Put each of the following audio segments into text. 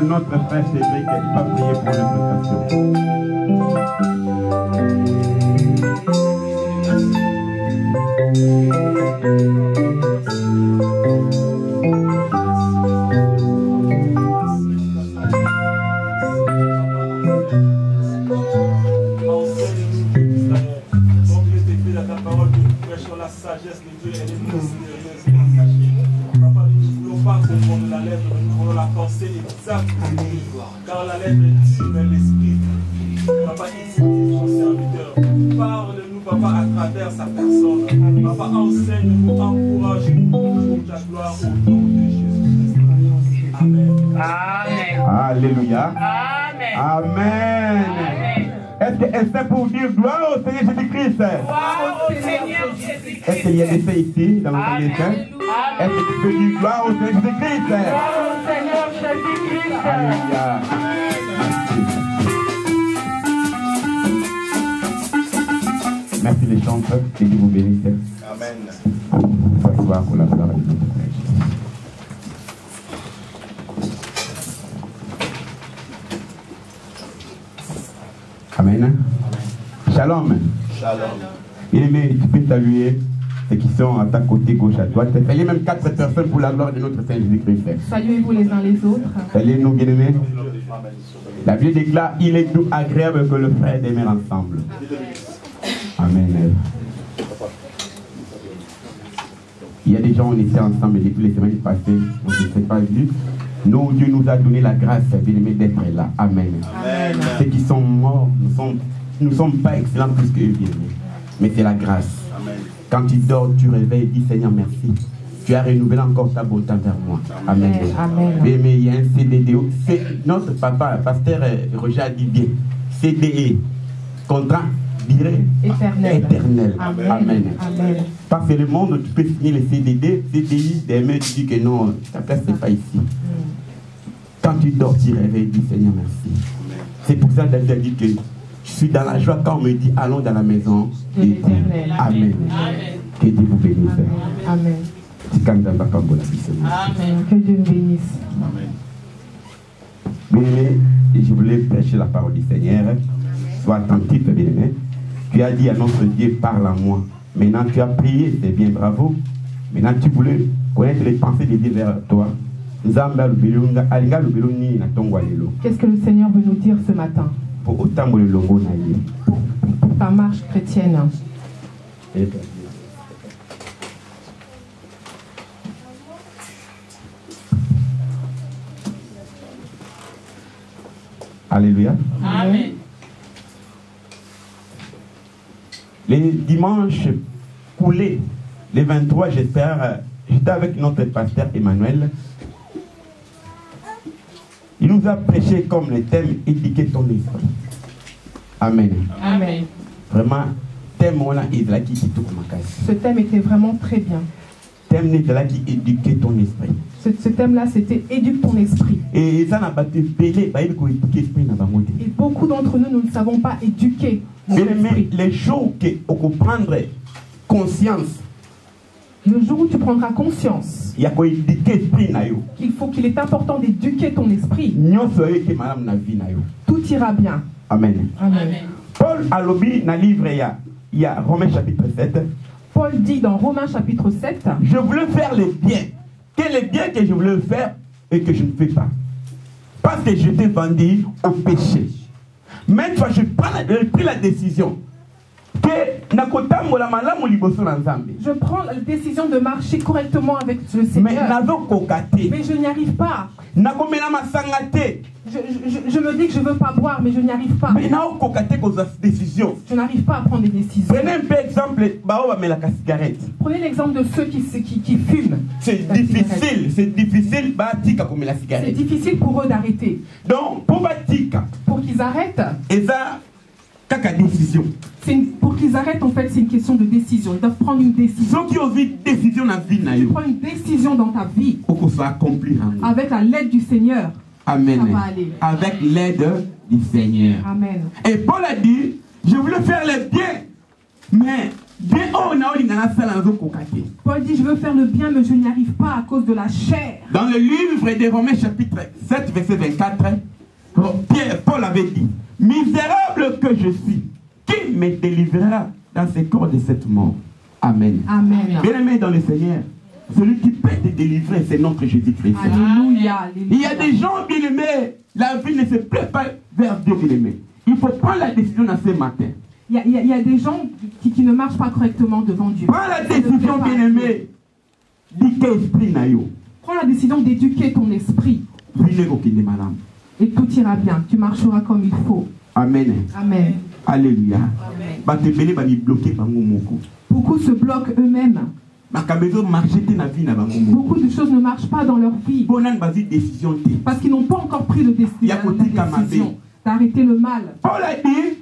Notre frère Cédric va prier pour l'invocation. La sagesse de Dieu, elle est mystérieuse et cachée. Papa, nous ne voulons pas comprendre la lettre, mais nous voulons la pensée exacte de Dieu. Car la lettre dit, mais l'esprit. Papa, ici, ton serviteur, parle-nous, papa, à travers sa personne. Papa, enseigne-nous, encourage-nous pour ta gloire au nom de Jésus-Christ. Amen. Amen. Alléluia. Amen. Amen. Est-ce que c'est pour dire gloire au Seigneur Jésus-Christ? Gloire au Seigneur Jésus-Christ. Est-ce qu'il y a des faits ici dans votre maison? Est-ce que tu peux dire gloire au Seigneur Jésus-Christ? Gloire au Seigneur Jésus-Christ. Alléluia. Merci les chanteurs, que Dieu vous bénisse. Amen. S'asseoir pour la gloire de notre Père. Amen. Shalom. Shalom. Bien-aimé, tu peux saluer ceux qui sont à ta côté gauche à droite. Saluez même 4 personnes pour la gloire de notre Seigneur Jésus-Christ. Saluez-vous les uns les autres. Saluez-nous, bien-aimés. La Bible déclare, il est doux, agréable que le frère d'aimer ensemble. Amen. Il y a des gens, on était ensemble depuis les semaines passées, on ne s'est pas vus. Nous, Dieu nous a donné la grâce, bien-aimés, d'être là. Amen. Amen. Ceux qui sont morts, nous ne sommes pas excellents plus qu'eux, bien-aimés. Mais c'est la grâce. Amen. Quand tu dors, tu réveilles et dis Seigneur, merci. Tu as renouvelé encore ta bonté envers moi. Amen. Amen. Mais il y a un CDDO. Notre papa, pasteur Roger a dit bien. CDE, contrat durée éternel. Amen. Amen. Amen. Parce que le monde, tu peux signer le CDD, CDI, des mains, tu dis que non, ta place n'est pas ici. Quand tu dors, tu réveilles, dis Seigneur, merci. C'est pour ça que David a dit que je suis dans la joie quand on me dit allons dans la maison de Dieu. Amen. Que Dieu vous bénisse. Amen. Amen. Que Dieu vous bénisse. Bien-aimé, je voulais prêcher la parole du Seigneur. Sois attentif, bien-aimé. Tu as dit à notre Dieu, parle à moi. Maintenant, tu as prié, c'est bien, bravo. Maintenant, tu voulais connaître les pensées de Dieu vers toi. Qu'est-ce que le Seigneur veut nous dire ce matin pour ta marche chrétienne? Alléluia. Amen. Les dimanches coulés, les 23, j'espère, j'étais avec notre pasteur Emmanuel. Il nous a prêché comme le thème éduquer ton esprit. Amen. Amen. Vraiment, thème on a ce thème était vraiment très bien. Thème n'est là qui éduquer ton esprit. Ce thème-là, c'était éduque ton esprit. Et ça n'a pas été belé, et beaucoup d'entre nous, nous ne savons pas éduquer notre esprit. Mais les jours qu'on prendre conscience, le jour où tu prendras conscience qu'il est important d'éduquer ton esprit, tout ira bien. Amen. Amen. Paul a lobby dans le livre, il y a Romains chapitre 7. Paul dit dans Romains chapitre 7, je voulais faire le bien. Quel est le bien que je voulais faire et que je ne fais pas? Parce que j'étais vendu au péché. Maintenant, j'ai pris la décision je prends la décision de marcher correctement avec le Seigneur. Mais je n'y arrive pas. Je me dis que je ne veux pas boire, mais je n'y arrive pas. Je n'arrive pas à prendre des décisions. Prenez un peu exemple, prenez l'exemple de ceux qui fument. C'est difficile, c'est difficile pour eux d'arrêter. Donc, pour qu'ils arrêtent, décision. Pour qu'ils arrêtent, en fait, c'est une question de décision. Ils doivent prendre une décision. Tu prends une décision dans ta vie. Avec la l'aide du Seigneur. Amen. Ça va aller. Avec l'aide du Seigneur. Amen. Et Paul a dit, je voulais faire le bien, mais Paul dit, je veux faire le bien, mais je n'y arrive pas à cause de la chair. Dans le livre des Romains chapitre 7, verset 24, Paul avait dit, misérable que je suis, qui me délivrera dans ce corps de cette mort? Amen. Amen. Bien-aimé dans le Seigneur, celui qui peut te délivrer, c'est notre Jésus-Christ. Alléluia. Il y a des gens, bien-aimés, la vie ne se plaît pas vers Dieu, bien-aimé. Il faut prendre la décision dans ce matin. Il y a des gens qui ne marchent pas correctement devant Dieu. Prends la décision, bien-aimé. Prends la décision d'éduquer ton esprit. Et tout ira bien. Tu marcheras comme il faut. Amen. Amen. Alléluia. Amen. Beaucoup se bloquent eux-mêmes. Beaucoup de choses ne marchent pas dans leur vie. Parce qu'ils n'ont pas encore pris la décision d'arrêter le mal. Paul a dit,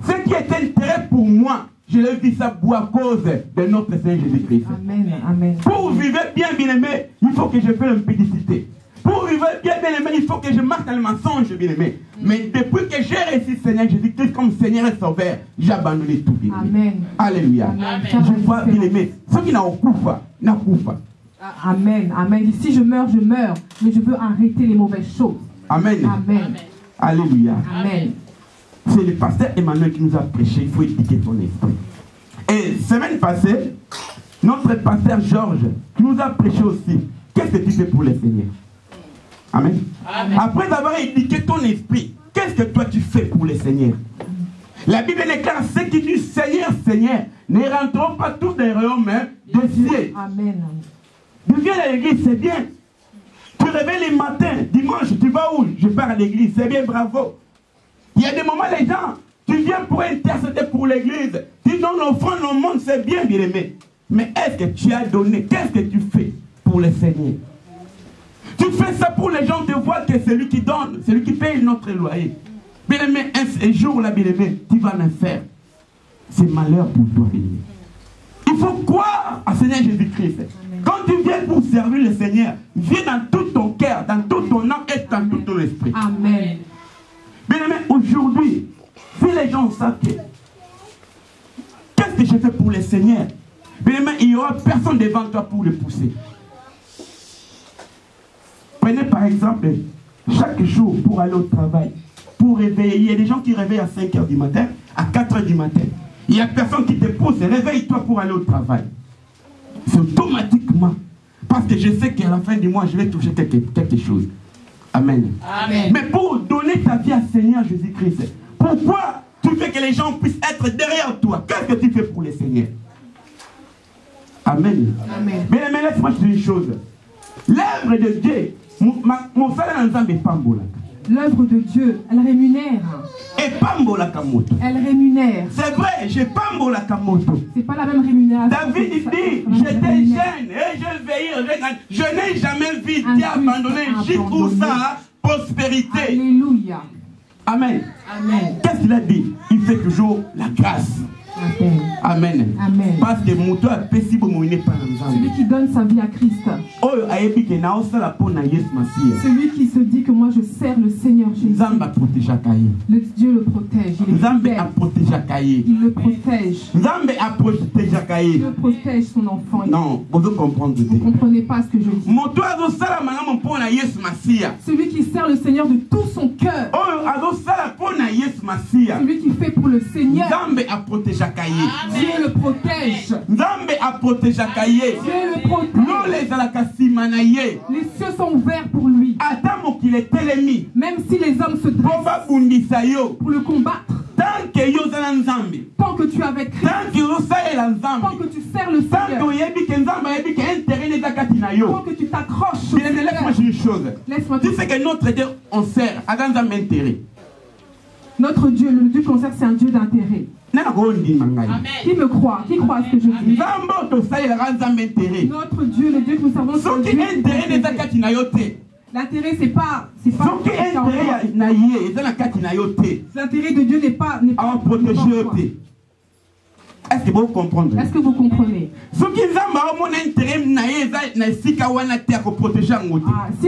ce qui est intérêt pour moi, je l'ai vu ça à cause de notre Seigneur Jésus-Christ. Amen. Amen. Pour vivre bien, bien-aimé, il faut que je fasse une pédicité. Pour vivre bien, bien-aimé, il faut que je marche dans le mensonge, bien-aimé. Mais depuis que j'ai réussi Seigneur Jésus-Christ comme Seigneur et Sauveur, j'ai abandonné tout, bien-aimé. Amen. Alléluia. Amen. Je vois, bien-aimé, ceux qui n'ont pas, Amen. Amen. Si je meurs, je meurs. Mais je veux arrêter les mauvaises choses. Amen. Amen. Alléluia. Amen. C'est le pasteur Emmanuel qui nous a prêché. Il faut éduquer ton esprit. Et semaine passée, notre pasteur Georges qui nous a prêché aussi. Qu'est-ce que tu fais pour le Seigneur? Amen. Amen. Après avoir éduqué ton esprit, qu'est-ce que toi tu fais pour le Seigneur? La Bible déclare ceux qui disent Seigneur, Seigneur, ne rentrons pas tous dans les royaumes de Dieu. Amen. Tu viens à l'église, c'est bien. Tu réveilles le matin, dimanche, tu vas où? Je pars à l'église, c'est bien, bravo. Il y a des moments, les gens, tu viens pour intercéder pour l'église. Tu donnes l'offrande au monde, c'est bien, bien aimé. Mais est-ce que tu as donné? Qu'est-ce que tu fais pour le Seigneur? Tu fais ça pour les gens te voir que c'est lui qui donne, c'est lui qui paye notre loyer. Bien aimé, un jour là, bien aimé, tu vas en faire. C'est malheur pour toi, bien aimé. Il faut croire à Seigneur Jésus-Christ. Quand tu viens pour servir le Seigneur, viens dans tout ton cœur, dans tout ton âme et dans tout ton esprit. Amen. Bien aimé, aujourd'hui, si les gens savent que qu'est-ce que je fais pour le Seigneur, bien aimé, il n'y aura personne devant toi pour le pousser. Prenez par exemple, chaque jour pour aller au travail, pour réveiller, il y a des gens qui réveillent à 5 h du matin, à 4 h du matin. Il n'y a personne qui te pousse, réveille-toi pour aller au travail. C'est automatiquement. Parce que je sais qu'à la fin du mois, je vais toucher quelque chose. Amen. Amen. Mais pour donner ta vie à Seigneur Jésus-Christ, pourquoi tu fais que les gens puissent être derrière toi? Qu'est-ce que tu fais pour le Seigneur? Amen. Amen. Mais laisse-moi te dire une chose. L'œuvre de Dieu, mon salaire n'est pas bon. L'œuvre de Dieu, elle rémunère. Et pas mbola kamoto. Elle rémunère. C'est vrai, j'ai pas mbola kamoto. C'est pas la même rémunération. David dit, j'étais jeune et je veillais. Je n'ai jamais vu Dieu abandonner jusqu'où ça prospérité. Alléluia. Amen. Amen. Qu'est-ce qu'il a dit? Il fait toujours la grâce. Amen. Amen. Amen. Parce que Mouto a péci pour mouiner par celui qui donne sa vie à Christ. Celui qui se dit que moi je sers le Seigneur Jésus. Le Dieu le protège. Il le protège. Dieu protège son enfant. Non, vous comprenez. Vous ne comprenez pas ce que je dis. Celui qui sert le Seigneur de tout son cœur. Celui qui fait pour le Seigneur. Dieu le protège. Dieu le protège. Les cieux sont ouverts pour lui. Même si les hommes se dressent pour le combattre. Tant que tu es avec Christ, tant que tu sers le Seigneur, tant que tu t'accroches au Seigneur. Laisse-moi dire. Tu sais que notre Dieu, on sert à un intérêt. Notre Dieu, le Dieu qu'on sert, c'est un Dieu d'intérêt. Qui me croit? Qui croit à ce que je dis? Notre Dieu, le Dieu que nous servons, c'est un Dieu d'intérêt. L'intérêt, c'est pas l'intérêt de Dieu n'est pas protéger. Est-ce que vous comprenez? Est-ce que vous comprenez? Si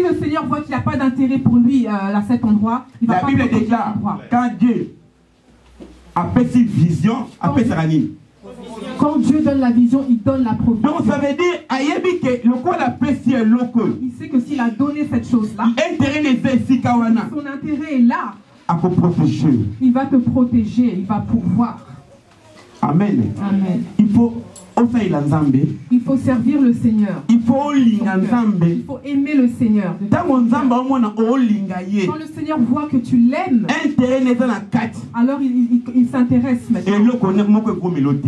le Seigneur voit qu'il n'y a pas d'intérêt pour lui à cet endroit, il va pas protéger. La Bible déclare, quand Dieu appelle cette vision, appelle sa ligne. Quand Dieu donne la vision, il donne la provision. Donc ça veut dire, il sait que s'il a donné cette chose-là, son intérêt est là. Il va te protéger, il va pourvoir. Amen. Amen. Il faut servir le Seigneur. Il faut aimer le Seigneur. Quand le Seigneur voit que tu l'aimes, alors il s'intéresse maintenant.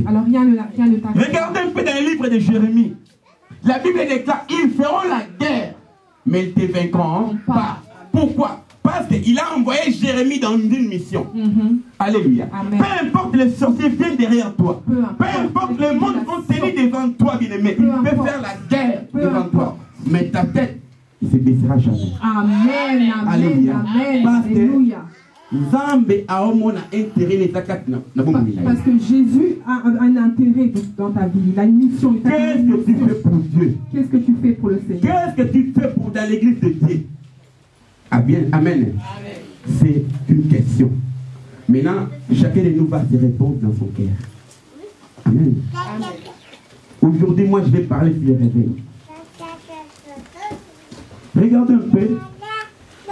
Alors rien ne t'arrête. Regardez un peu dans le livre de Jérémie. La Bible déclare, ils feront la guerre, mais ils ne te vaincront pas. Pourquoi? Parce qu'il a envoyé Jérémie dans une mission. Alléluia. Amen. Peu importe les sorciers viennent derrière toi. Peu importe le monde vont tenir devant toi, bien-aimé. Il peut faire la guerre devant toi. Mais ta tête, il ne se baissera jamais. Amen. Alléluia. Amen. Alléluia. Parce que Jésus a un intérêt dans ta vie. Il a une mission. Qu'est-ce que tu fais pour Dieu? Qu'est-ce que tu fais pour le Seigneur? Qu'est-ce que tu fais pour dans l'église de Dieu? Ah bien, amen. C'est une question. Maintenant, chacun de nous va se répondre dans son cœur. Amen. Aujourd'hui, moi, je vais parler sur le réveil. Regarde un peu,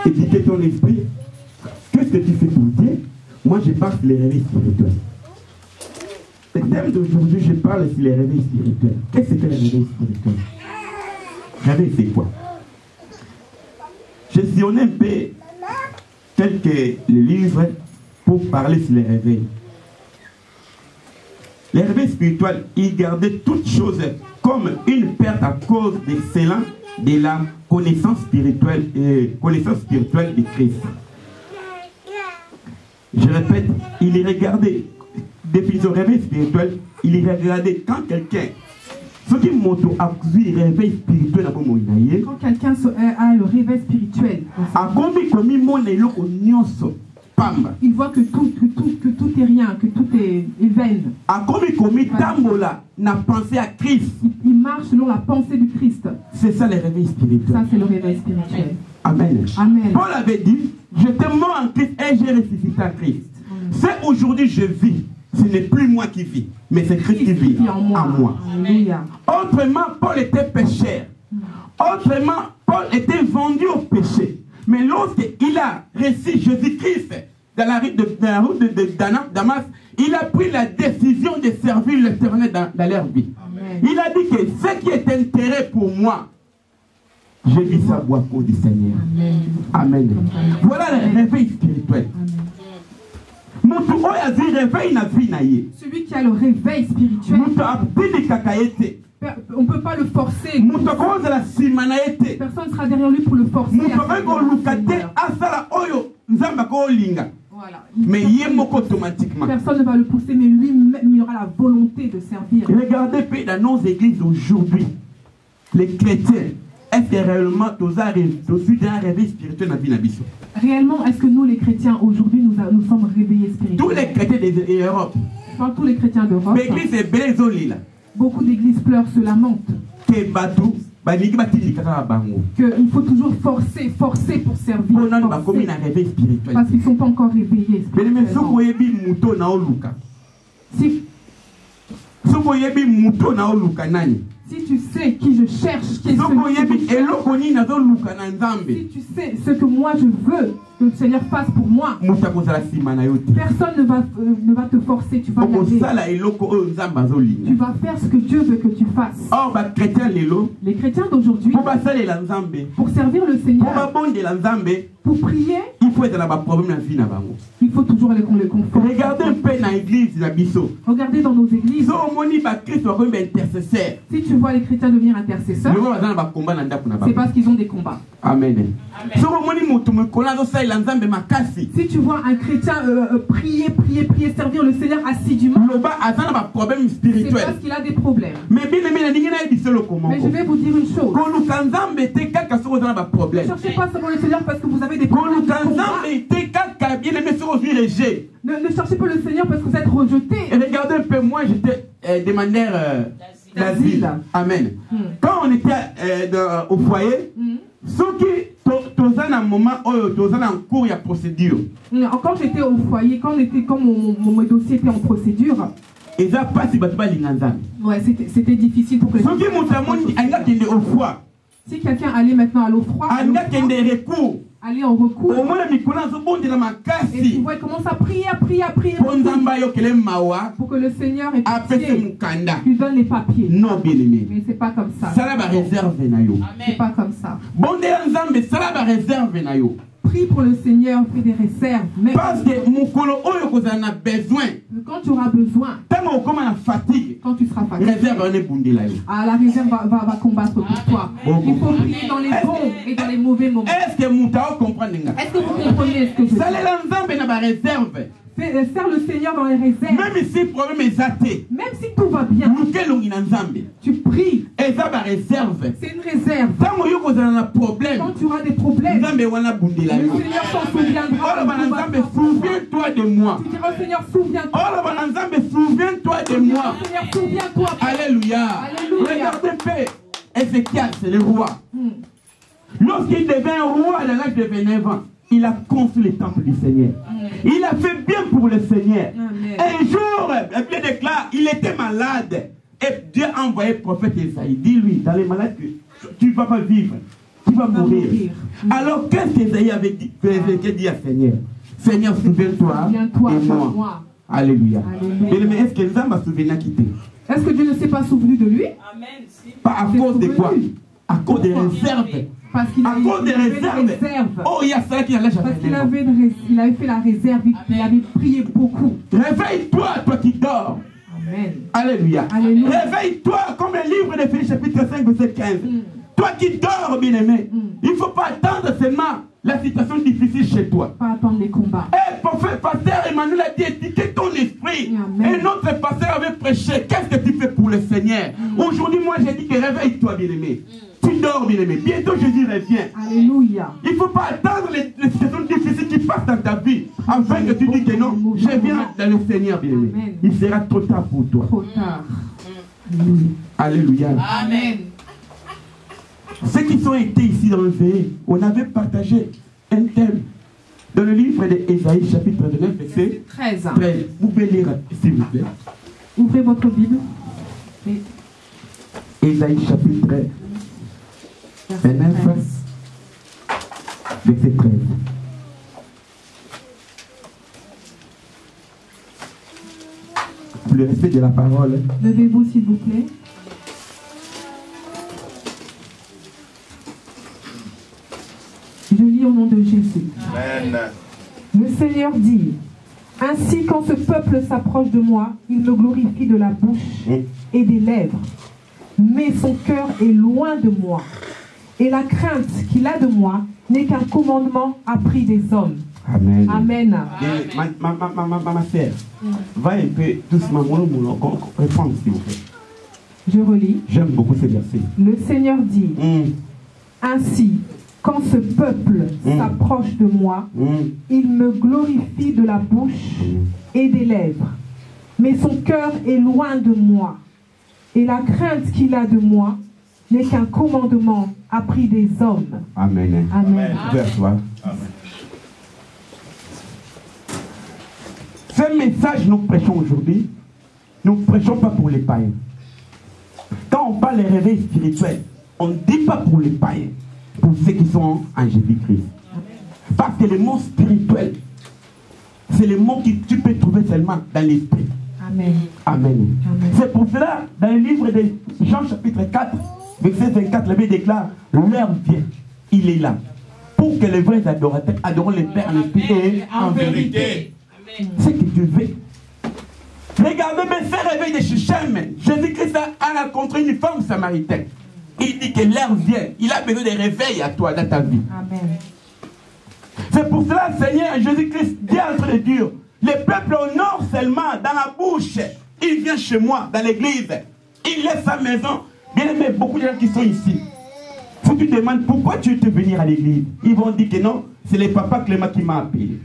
éduquer ton esprit. Qu'est-ce que tu fais pour Dieu? Moi, je parle sur les réveils spirituels. Le thème d'aujourd'hui, je parle sur les réveils spirituels. Qu'est-ce que les réveils spirituels? Réveil, c'est quoi? Je sillonnais un peu quelques livres pour parler sur les réveils. Les réveils spirituels, ils gardaient toutes choses comme une perte à cause d'excellence de la connaissance spirituelle de Christ. Je répète, il est regardé, depuis son réveil spirituel, il est regardé quand quelqu'un, quand quelqu'un a le réveil spirituel, il voit que tout est rien, que tout est vain. Il marche selon la pensée du Christ. C'est ça le réveil spirituel. Ça, c'est le réveil spirituel. Amen. Amen. Paul avait dit, je te mort en Christ et j'ai ressuscité en Christ. C'est aujourd'hui je vis. Ce n'est plus moi qui vis, mais c'est Christ qui vit en moi. Alléluia. Autrement, Paul était pécheur. Autrement, Paul était vendu au péché. Mais lorsqu'il a reçu Jésus-Christ dans la route de Damas, il a pris la décision de servir l'Éternel dans leur vie. Amen. Il a dit que ce qui est intérêt pour moi, je vis ça à cause du Seigneur. Amen. Amen. Voilà le réveil spirituel. Celui qui a le réveil spirituel, on ne peut pas le forcer. Personne ne sera derrière lui pour le forcer. Voilà. Mais automatiquement. Personne ne va le pousser, mais lui-même il aura la volonté de servir. Regardez dans nos églises aujourd'hui, les chrétiens, est-ce que réellement tu suis un réveil spirituel dans la vie? Réellement, est-ce que nous, les chrétiens, aujourd'hui, nous sommes réveillés spirituellement? Tous les chrétiens d'Europe. Tous les chrétiens d'Europe. Beaucoup d'églises pleurent, se lamentent. Qu'il faut toujours forcer pour servir. Parce qu'ils ne sont pas encore réveillés. Si tu sais qui je cherche, si tu sais ce que moi je veux que le Seigneur fasse pour moi, personne ne va te forcer. Tu vas faire ce que Dieu veut que tu fasses. Les chrétiens d'aujourd'hui, pour servir le Seigneur, pour prier, il faut toujours les confondre. Regardez un peu dans l'église. Regardez dans nos églises. Si tu vois les chrétiens devenir intercesseurs, c'est parce qu'ils ont des combats. Amen. Si tu vois un chrétien prier, servir le Seigneur assidûment, c'est parce qu'il a des problèmes. Mais je vais vous dire une chose. Ne cherchez pas seulement le Seigneur parce que vous avez des problèmes. Ne cherchez pas le Seigneur parce que vous êtes rejeté. Regardez un peu, moi j'étais demandeur d'asile. Amen. Quand on était au foyer, ceux qui un moment en cours, il y a procédure. Quand j'étais au foyer, quand mon dossier était en procédure, ouais, c'était difficile pour que si quelqu'un allait maintenant à l'eau froide, aller en recours, et tu vois, il commence à prier pour que le Seigneur ait pitié, lui donne les papiers. Non, bien aimé. Mais c'est pas comme ça. C'est pas comme ça. Prie pour le Seigneur, fais des réserves. Parce que quand tu auras besoin, quand tu seras fatigué, la réserve va combattre pour toi. Il faut prier dans les bons et dans les mauvais moments. Est-ce que vous comprenez ce que je dis? Sers le Seigneur dans les réserves. Même si le problème est athée, même si tout va bien, tu pries. C'est une réserve. Quand tu auras des problèmes, le Seigneur s'en souviendra. Souviens-toi de moi. Tu diras au Seigneur, souviens-toi. Souviens-toi de moi. Seigneur, souviens-toi. Alléluia. Regardez, Ézéchiel, c'est le roi. Lorsqu'il devint roi à l'âge de 29 ans, il a construit le temple du Seigneur. Il a fait bien pour le Seigneur. Amen. Un jour, la Bible déclare, il était malade. Et Dieu a envoyé le prophète Esaïe. Dis-lui, dans les malades, tu ne vas pas vivre. Tu vas mourir. Alors, qu'est-ce qu'Esaïe avait dit, à Seigneur? Seigneur, souviens-toi de moi. Alléluia. Mais est-ce que Nzamba a souvenu quitté? Est-ce que Dieu ne s'est pas souvenu de lui? Amen. Pas à cause de quoi? À cause des réserves. Parce qu'il avait réserves. Oh, il y a ça qui allait parce qu'il avait fait la réserve, il avait prié beaucoup. Réveille-toi, toi qui dors. Amen. Alléluia. Réveille-toi, comme le livre de Philippiens chapitre 5, verset 15. Toi qui dors, bien-aimé, il ne faut pas attendre seulement la situation difficile chez toi. Pas attendre les combats. Pasteur Emmanuel a dit, éduquez ton esprit. Amen. Et notre pasteur avait prêché, qu'est-ce que tu fais pour le Seigneur? Aujourd'hui, moi, j'ai dit que réveille-toi, bien-aimé. Tu dors, bien-aimé. Bientôt, Jésus revient. Alléluia. Il ne faut pas attendre les situations difficiles qui passent dans ta vie afin que tu dis que non, je viens dans le Seigneur, bien-aimé. Il sera trop tard pour toi. Trop tard. Alléluia. Amen. Ceux qui sont été ici dans le pays, on avait partagé un thème dans le livre d'Ésaïe, chapitre 9, verset 13. Vous pouvez lire, s'il vous plaît. Ouvrez votre Bible. Ésaïe, chapitre 29, verset 13. Pour le respect de la parole. Levez-vous, s'il vous plaît. Je lis au nom de Jésus. Amen. Le Seigneur dit, ainsi quand ce peuple s'approche de moi, il me glorifie de la bouche et des lèvres. Mais son cœur est loin de moi. Et la crainte qu'il a de moi n'est qu'un commandement appris des hommes. Amen. Amen. Ma sœur, va un peu doucement, réponds s'il vous plaît. Je relis. J'aime beaucoup ces versets. Le Seigneur dit, Ainsi, quand ce peuple s'approche de moi, il me glorifie de la bouche et des lèvres. Mais son cœur est loin de moi. Et la crainte qu'il a de moi n'est qu'un commandement appris des hommes. Amen. Amen. Vers toi. Ce message nous prêchons aujourd'hui, nous ne prêchons pas pour les païens. Quand on parle des réveils spirituels, on ne dit pas pour les païens, pour ceux qui sont en Jésus-Christ. Parce que le mot spirituel, c'est le mot que tu peux trouver seulement dans l'esprit. Amen. Amen. Amen. C'est pour cela, dans le livre de Jean chapitre 4, verset 24, la Bible déclare, l'heure vient, il est là, pour que les vrais adorateurs adorent le Père en esprit et en vérité. C'est ce que Dieu veut. Regardez, mais ce réveil de Shechem, Jésus-Christ a rencontré une femme samaritaine. Il dit que l'heure vient, il a besoin de réveil à toi dans ta vie. Amen. C'est pour cela, Seigneur, Jésus-Christ dit entre les dieux, le peuple honore seulement dans la bouche. Il vient chez moi, dans l'église. Il laisse sa maison. Bien aimé, beaucoup de gens qui sont ici. Si tu demandes pourquoi tu veux venir à l'église, ils vont dire que non, c'est le papa Clément qui m'a appelé.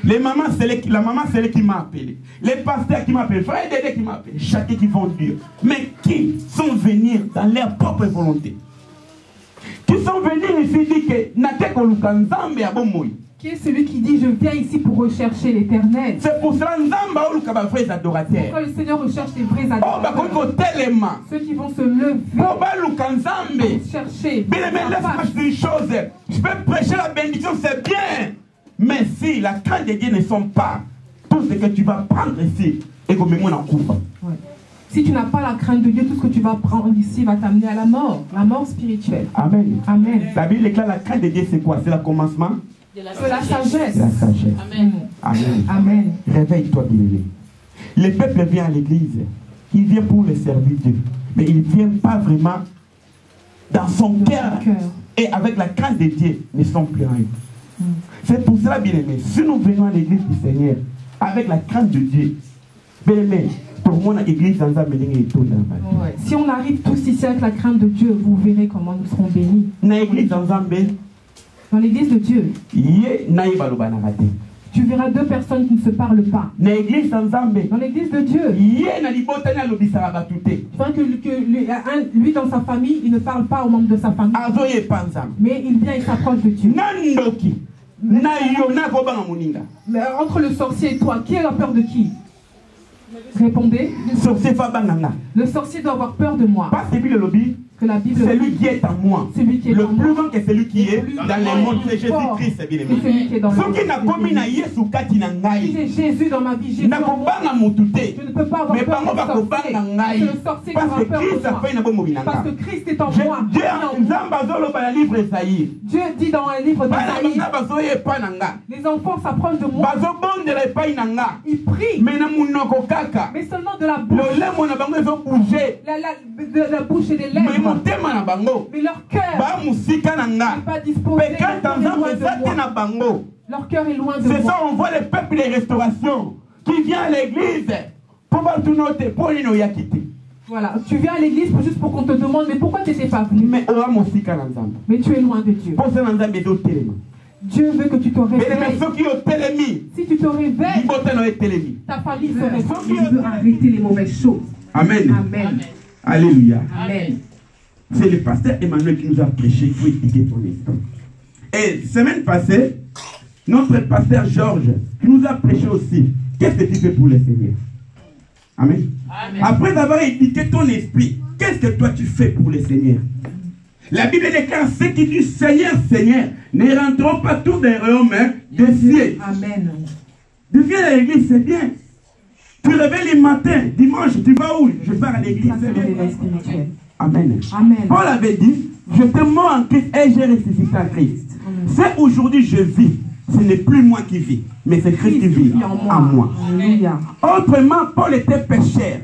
La maman, c'est elle qui m'a appelé. Les pasteurs qui m'ont appelé. Frère Dédé qui m'a appelé. Chacun qui vont dire. Mais qui sont venus dans leur propre volonté? Qui sont venus ici dire que Nateko Lukanzambe a bon moui. Qui est celui qui dit je viens ici pour rechercher l'éternel? C'est pour cela que vrais adorateurs. Pourquoi le Seigneur recherche les vrais adorateurs? Ceux qui vont se lever pour chercher. Bien aimé, laisse-moi dire une chose. Je peux prêcher la bénédiction, c'est bien. Mais si la crainte de Dieu ne sont pas, tout ce que tu vas prendre ici, et comme moi en couvre. Ouais. Si tu n'as pas la crainte de Dieu, tout ce que tu vas prendre ici va t'amener à la mort spirituelle. Amen. Amen. La Bible déclare la crainte de Dieu, c'est quoi? C'est le commencement de la sagesse. La sagesse. Amen. Amen. Amen. Réveille-toi, bien-aimé. Le peuple vient à l'église, il vient pour le servir Dieu, mais il ne vient pas vraiment dans son cœur et avec la crainte de Dieu, ne sont plus rien. C'est pour cela, bien-aimé, si nous venons à l'église du Seigneur avec la crainte de Dieu, bien-aimé, pour moi, l'église dans si on arrive tous ici avec la crainte de Dieu, vous verrez comment nous serons bénis. Dans l'église de Dieu, tu verras deux personnes qui ne se parlent pas. Dans l'église de Dieu, tu vois que lui dans sa famille, il ne parle pas aux membres de sa famille. Mais il vient et s'approche de Dieu. Mais entre le sorcier et toi, qui a la peur de qui? Répondez. Le sorcier doit avoir peur de moi. Que la Bible celui qui est en moi. Celui qui est le en plus moi. grand que celui qui est dans le monde, c'est Jésus-Christ, bien aimé. Si j'ai Jésus dans ma vie, Jésus en moi, je ne peux pas avoir peur du sorcier. C'est le sorcier qui aura peur de moi. Parce que Christ est en moi. Dieu dit dans un livre d'Isaïe, les enfants s'approchent de moi. Ils prient. Mais seulement de la bouche. La bouche et des lèvres. Mais leur cœur n'est pas disposé. Leur cœur est loin de moi. C'est ça, on voit le peuple de restauration qui vient à l'église pour voir tout notre pour nous y quitter. Voilà, tu viens à l'église juste pour qu'on te demande mais pourquoi tu n'étais pas venu. Mais tu es loin de Dieu. Dieu veut que tu te réveilles. Si tu te réveilles, ta famille se réveille. Il veut arrêter les mauvaises choses. Amen. Amen. Alléluia. Amen. C'est le pasteur Emmanuel qui nous a prêché, il faut éduquer ton esprit. Et semaine passée, notre pasteur Georges qui nous a prêché aussi. Qu'est-ce que tu fais pour le Seigneur? Amen. Amen. Après avoir éduqué ton esprit, qu'est-ce que toi tu fais pour le Seigneur? La Bible déclare ceux qui disent Seigneur, Seigneur, ne rentreront pas tous des royaumes des cieux. Amen. Tu viens à l'église, c'est bien. Tu réveilles le matin, dimanche, tu vas où? Je pars à l'église, c'est bien. Amen. Amen. Paul avait dit, je te mors en Christ et j'ai ressuscité en Christ. C'est aujourd'hui je vis. Ce n'est plus moi qui vis, mais c'est Christ qui vit en moi. Alléluia. Autrement, Paul était pécheur.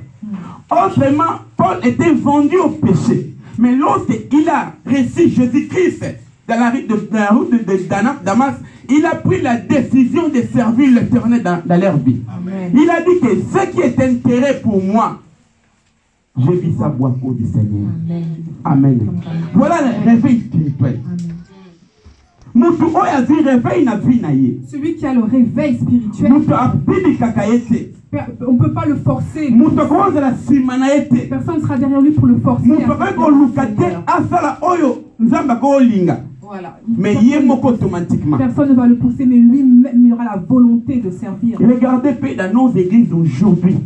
Autrement, Paul était vendu au péché. Mais lorsqu'il a reçu Jésus-Christ dans la route de Damas, il a pris la décision de servir l'Éternel dans leur vie. Amen. Il a dit que ce qui est intérêt pour moi, J'ai vu ça boire au du Seigneur. Amen. Voilà le réveil spirituel. Celui qui a le réveil spirituel, on ne peut pas le forcer. Personne ne sera derrière lui pour le forcer. Voilà. Mais personne ne va le pousser, mais lui-même il aura la volonté de servir. Regardez dans nos églises aujourd'hui,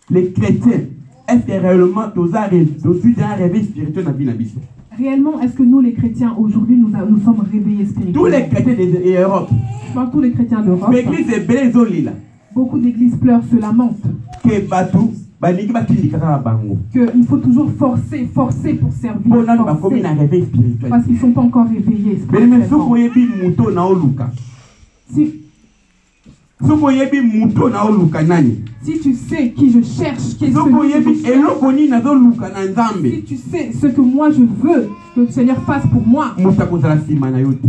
les chrétiens, est-ce que réellement nous avons un réveil spirituel dans la vie? Réellement, est-ce que nous les chrétiens aujourd'hui nous sommes réveillés spirituellement? Tous les chrétiens d'Europe. Pas tous les chrétiens d'Europe. Beaucoup d'églises pleurent, se lamentent. Qu'il faut toujours forcer pour servir. Parce qu'ils ne sont pas encore réveillés spirituellement. Si tu sais qui je cherche, qui est celui que je cherche, si tu sais ce que moi je veux que le Seigneur fasse pour moi,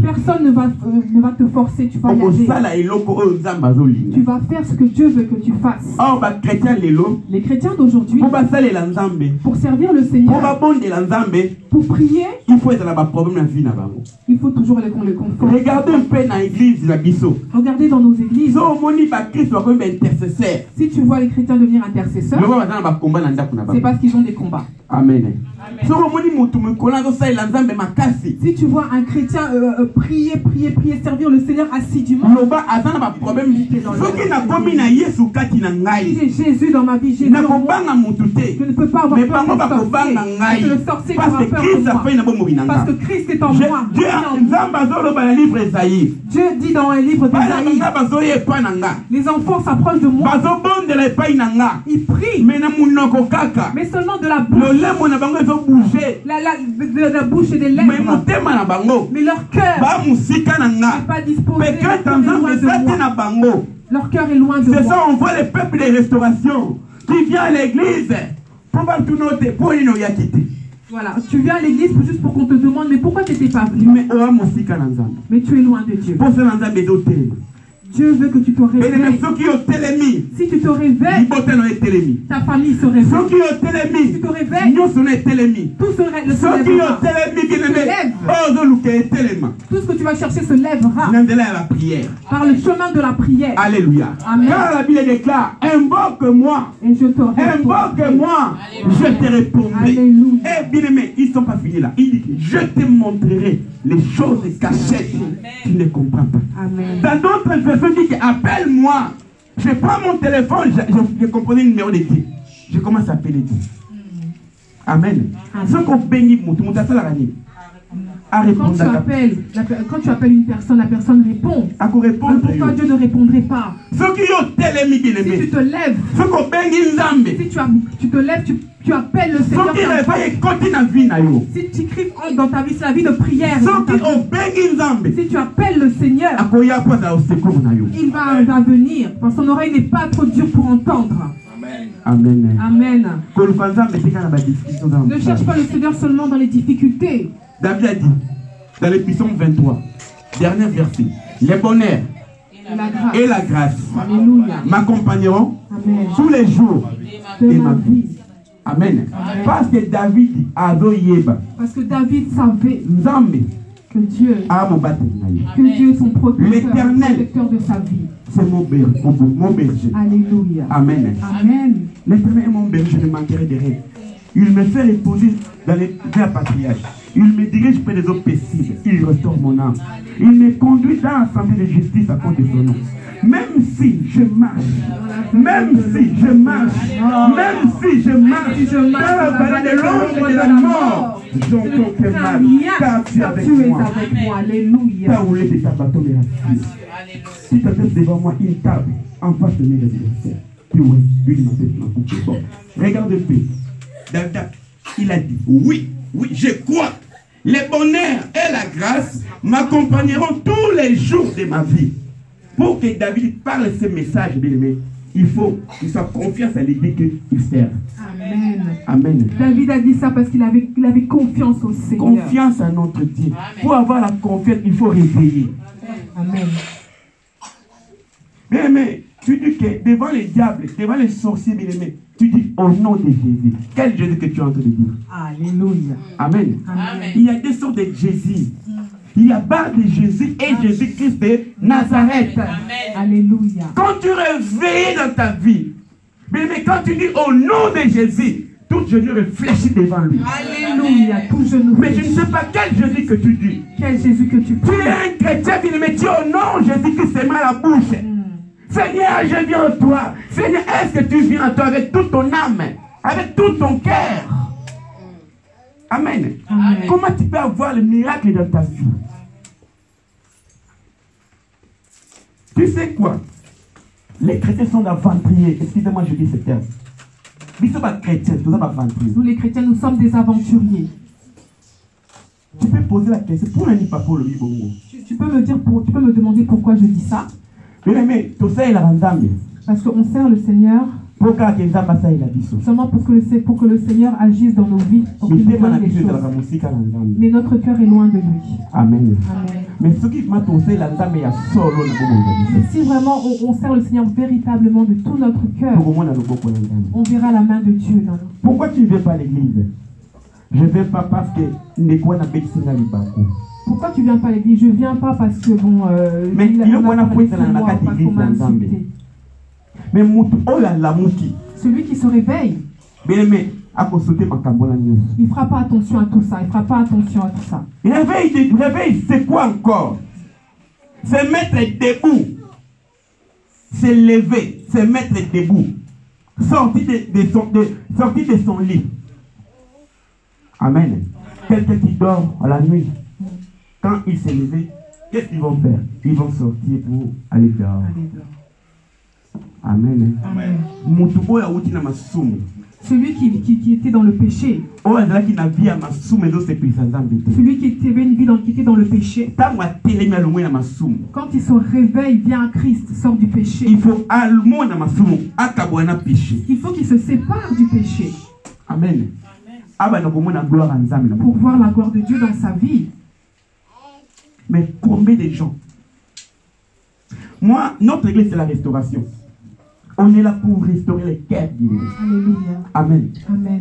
personne ne va te forcer, tu vas y aller. Tu vas faire ce que Dieu veut que tu fasses. Les chrétiens d'aujourd'hui, pour servir le Seigneur, pour prier, il faut toujours les conforter. Regardez dans nos églises. Si tu vois les chrétiens devenir intercesseurs, c'est parce qu'ils ont des combats. Amen. Si tu vois un chrétien prier, servir le Seigneur assidûment, si j'ai Jésus dans ma vie, Jésus en moi, je ne peux pas avoir peur de le sorcier qui aura peur de moi. Parce que Christ est en moi. Dieu dit dans un livre d'Isaïe, les enfants s'approchent de moi, ils prient, mais seulement de la bouche. La bouche et des lèvres, mais leur cœur n'est pas disposé. Leur cœur est loin de moi. C'est ça, on voit les peuples de restauration qui viennent à l'église pour voir tout notre pour y quitter. Voilà, tu viens à l'église juste pour qu'on te demande mais pourquoi tu n'étais pas venu. Mais tu es loin de Dieu. Dieu veut que tu te réveilles. Si tu te réveilles, ta famille se réveille. Si tu te réveilles, tout se lèvera. Tout ce que tu vas chercher se lèvera par le chemin de la prière. Alléluia. Amen. Car la Bible déclare, invoque-moi. Et je te réponds. Invoque-moi. Je te répondrai. Alléluia. Eh bien aimé, ils ne sont pas finis là. Il dit, je te montrerai les choses cachées. Tu ne comprends pas. Amen. Dans d'autres versions, il dit, appelle-moi. Je prends mon téléphone, je comprenais le numéro de Dieu. Je commence à appeler Dieu. Amen. Ce qu'on bénit, quand tu appelles une personne, la personne répond. Pourquoi Dieu ne répondrait pas? Si tu te lèves, si tu te lèves, tu appelles le Seigneur. Si tu cries dans ta vie, c'est la vie de prière. Si tu appelles le Seigneur, il va venir. Parce que son oreille n'est pas trop dure pour entendre. Amen. Amen. Ne cherche pas le Seigneur seulement dans les difficultés. David a dit, dans le psaume 23, dernier verset, les bonheurs et la grâce m'accompagneront tous les jours de ma vie. Amen. Parce que David savait que Dieu est son protecteur de sa vie. C'est mon berger. Alléluia. Amen. Amen. L'Éternel est mon berger, je ne manquerai de rien. Il me fait reposer dans les terres patriarches. Il me dirige près des eaux paisibles. Il restaure mon âme. Il me conduit dans l'assemblée de justice à cause de son nom. Même si je marche dans la vallée de l'ombre de la mort, j'entends que mal, car tu es avec moi. Alléluia. Si tu as devant moi une table en face de mes adversaires, tu es une ma tête. Regarde le pays. David, il a dit, oui, je crois. Les bonheurs et la grâce m'accompagneront tous les jours de ma vie. Pour que David parle ce message, bien aimé, il faut qu'il soit confiant à l'idée qu'il sert. Amen. Amen. David a dit ça parce qu'il avait confiance au Seigneur. Confiance à notre Dieu. Pour avoir la confiance, il faut réveiller. Amen. Bien aimé, tu dis que devant les diables, devant les sorciers, bien aimé, tu dis au nom de Jésus. Quel Jésus que tu es en train de dire? Alléluia. Amen. Amen. Il y a des sortes de Jésus. Il y a pas de Jésus et Jésus-Christ de Nazareth. Amen. Alléluia. Quand tu réveilles dans ta vie, mais quand tu dis au nom de Jésus, tout genou réfléchit devant lui. Alléluia. Tout genou. Mais je ne sais pas quel Jésus que tu dis. Quel Jésus que tu Tu es un chrétien qui me dit au nom Jésus-Christ, c'est mal à la bouche. Seigneur, je viens à toi. Seigneur, est-ce que tu viens à toi avec toute ton âme, avec tout ton cœur? Amen. Amen. Comment tu peux avoir le miracle dans ta vie? Tu sais quoi? Les chrétiens sont aventuriers. Excusez-moi, je dis ce terme. Ils sont pas chrétiens, nous sommes aventuriers. Nous les chrétiens, nous sommes des aventuriers. Tu peux poser la question. Pour un papa le Bibongo. Tu peux me demander pourquoi je dis ça? Mais tout ça, il a rendu. Parce qu'on sert le Seigneur. Seulement pour que le Seigneur agisse dans nos vies. Mais notre cœur est loin de lui. Amen. Amen. Mais si vraiment on sert le Seigneur véritablement de tout notre cœur, on verra la main de Dieu dans nous. Pourquoi tu ne viens pas à l'église? Je ne viens pas parce que pourquoi tu ne viens pas à l'église? Je ne viens pas parce que bon. Mais il y a mais celui qui se réveille, il ne fera pas attention à tout ça. Il ne fera pas attention à tout ça. Réveil, c'est quoi encore? C'est mettre debout. C'est lever. C'est mettre debout. Sortir de son lit. Amen. Quelqu'un qui dort à la nuit, quand il s'est levé, qu'est-ce qu'ils vont faire? Ils vont sortir pour aller dehors. Amen. Amen. Celui qui était dans le péché. Celui qui avait une vie qui était dans le péché. Quand il se réveille, vient à Christ, sort du péché. Il faut qu'il se sépare du péché. Amen. Pour voir la gloire de Dieu dans sa vie. Mais combien de gens? Moi, notre église, c'est la restauration. On est là pour restaurer les cœurs. Alléluia. Amen. Amen.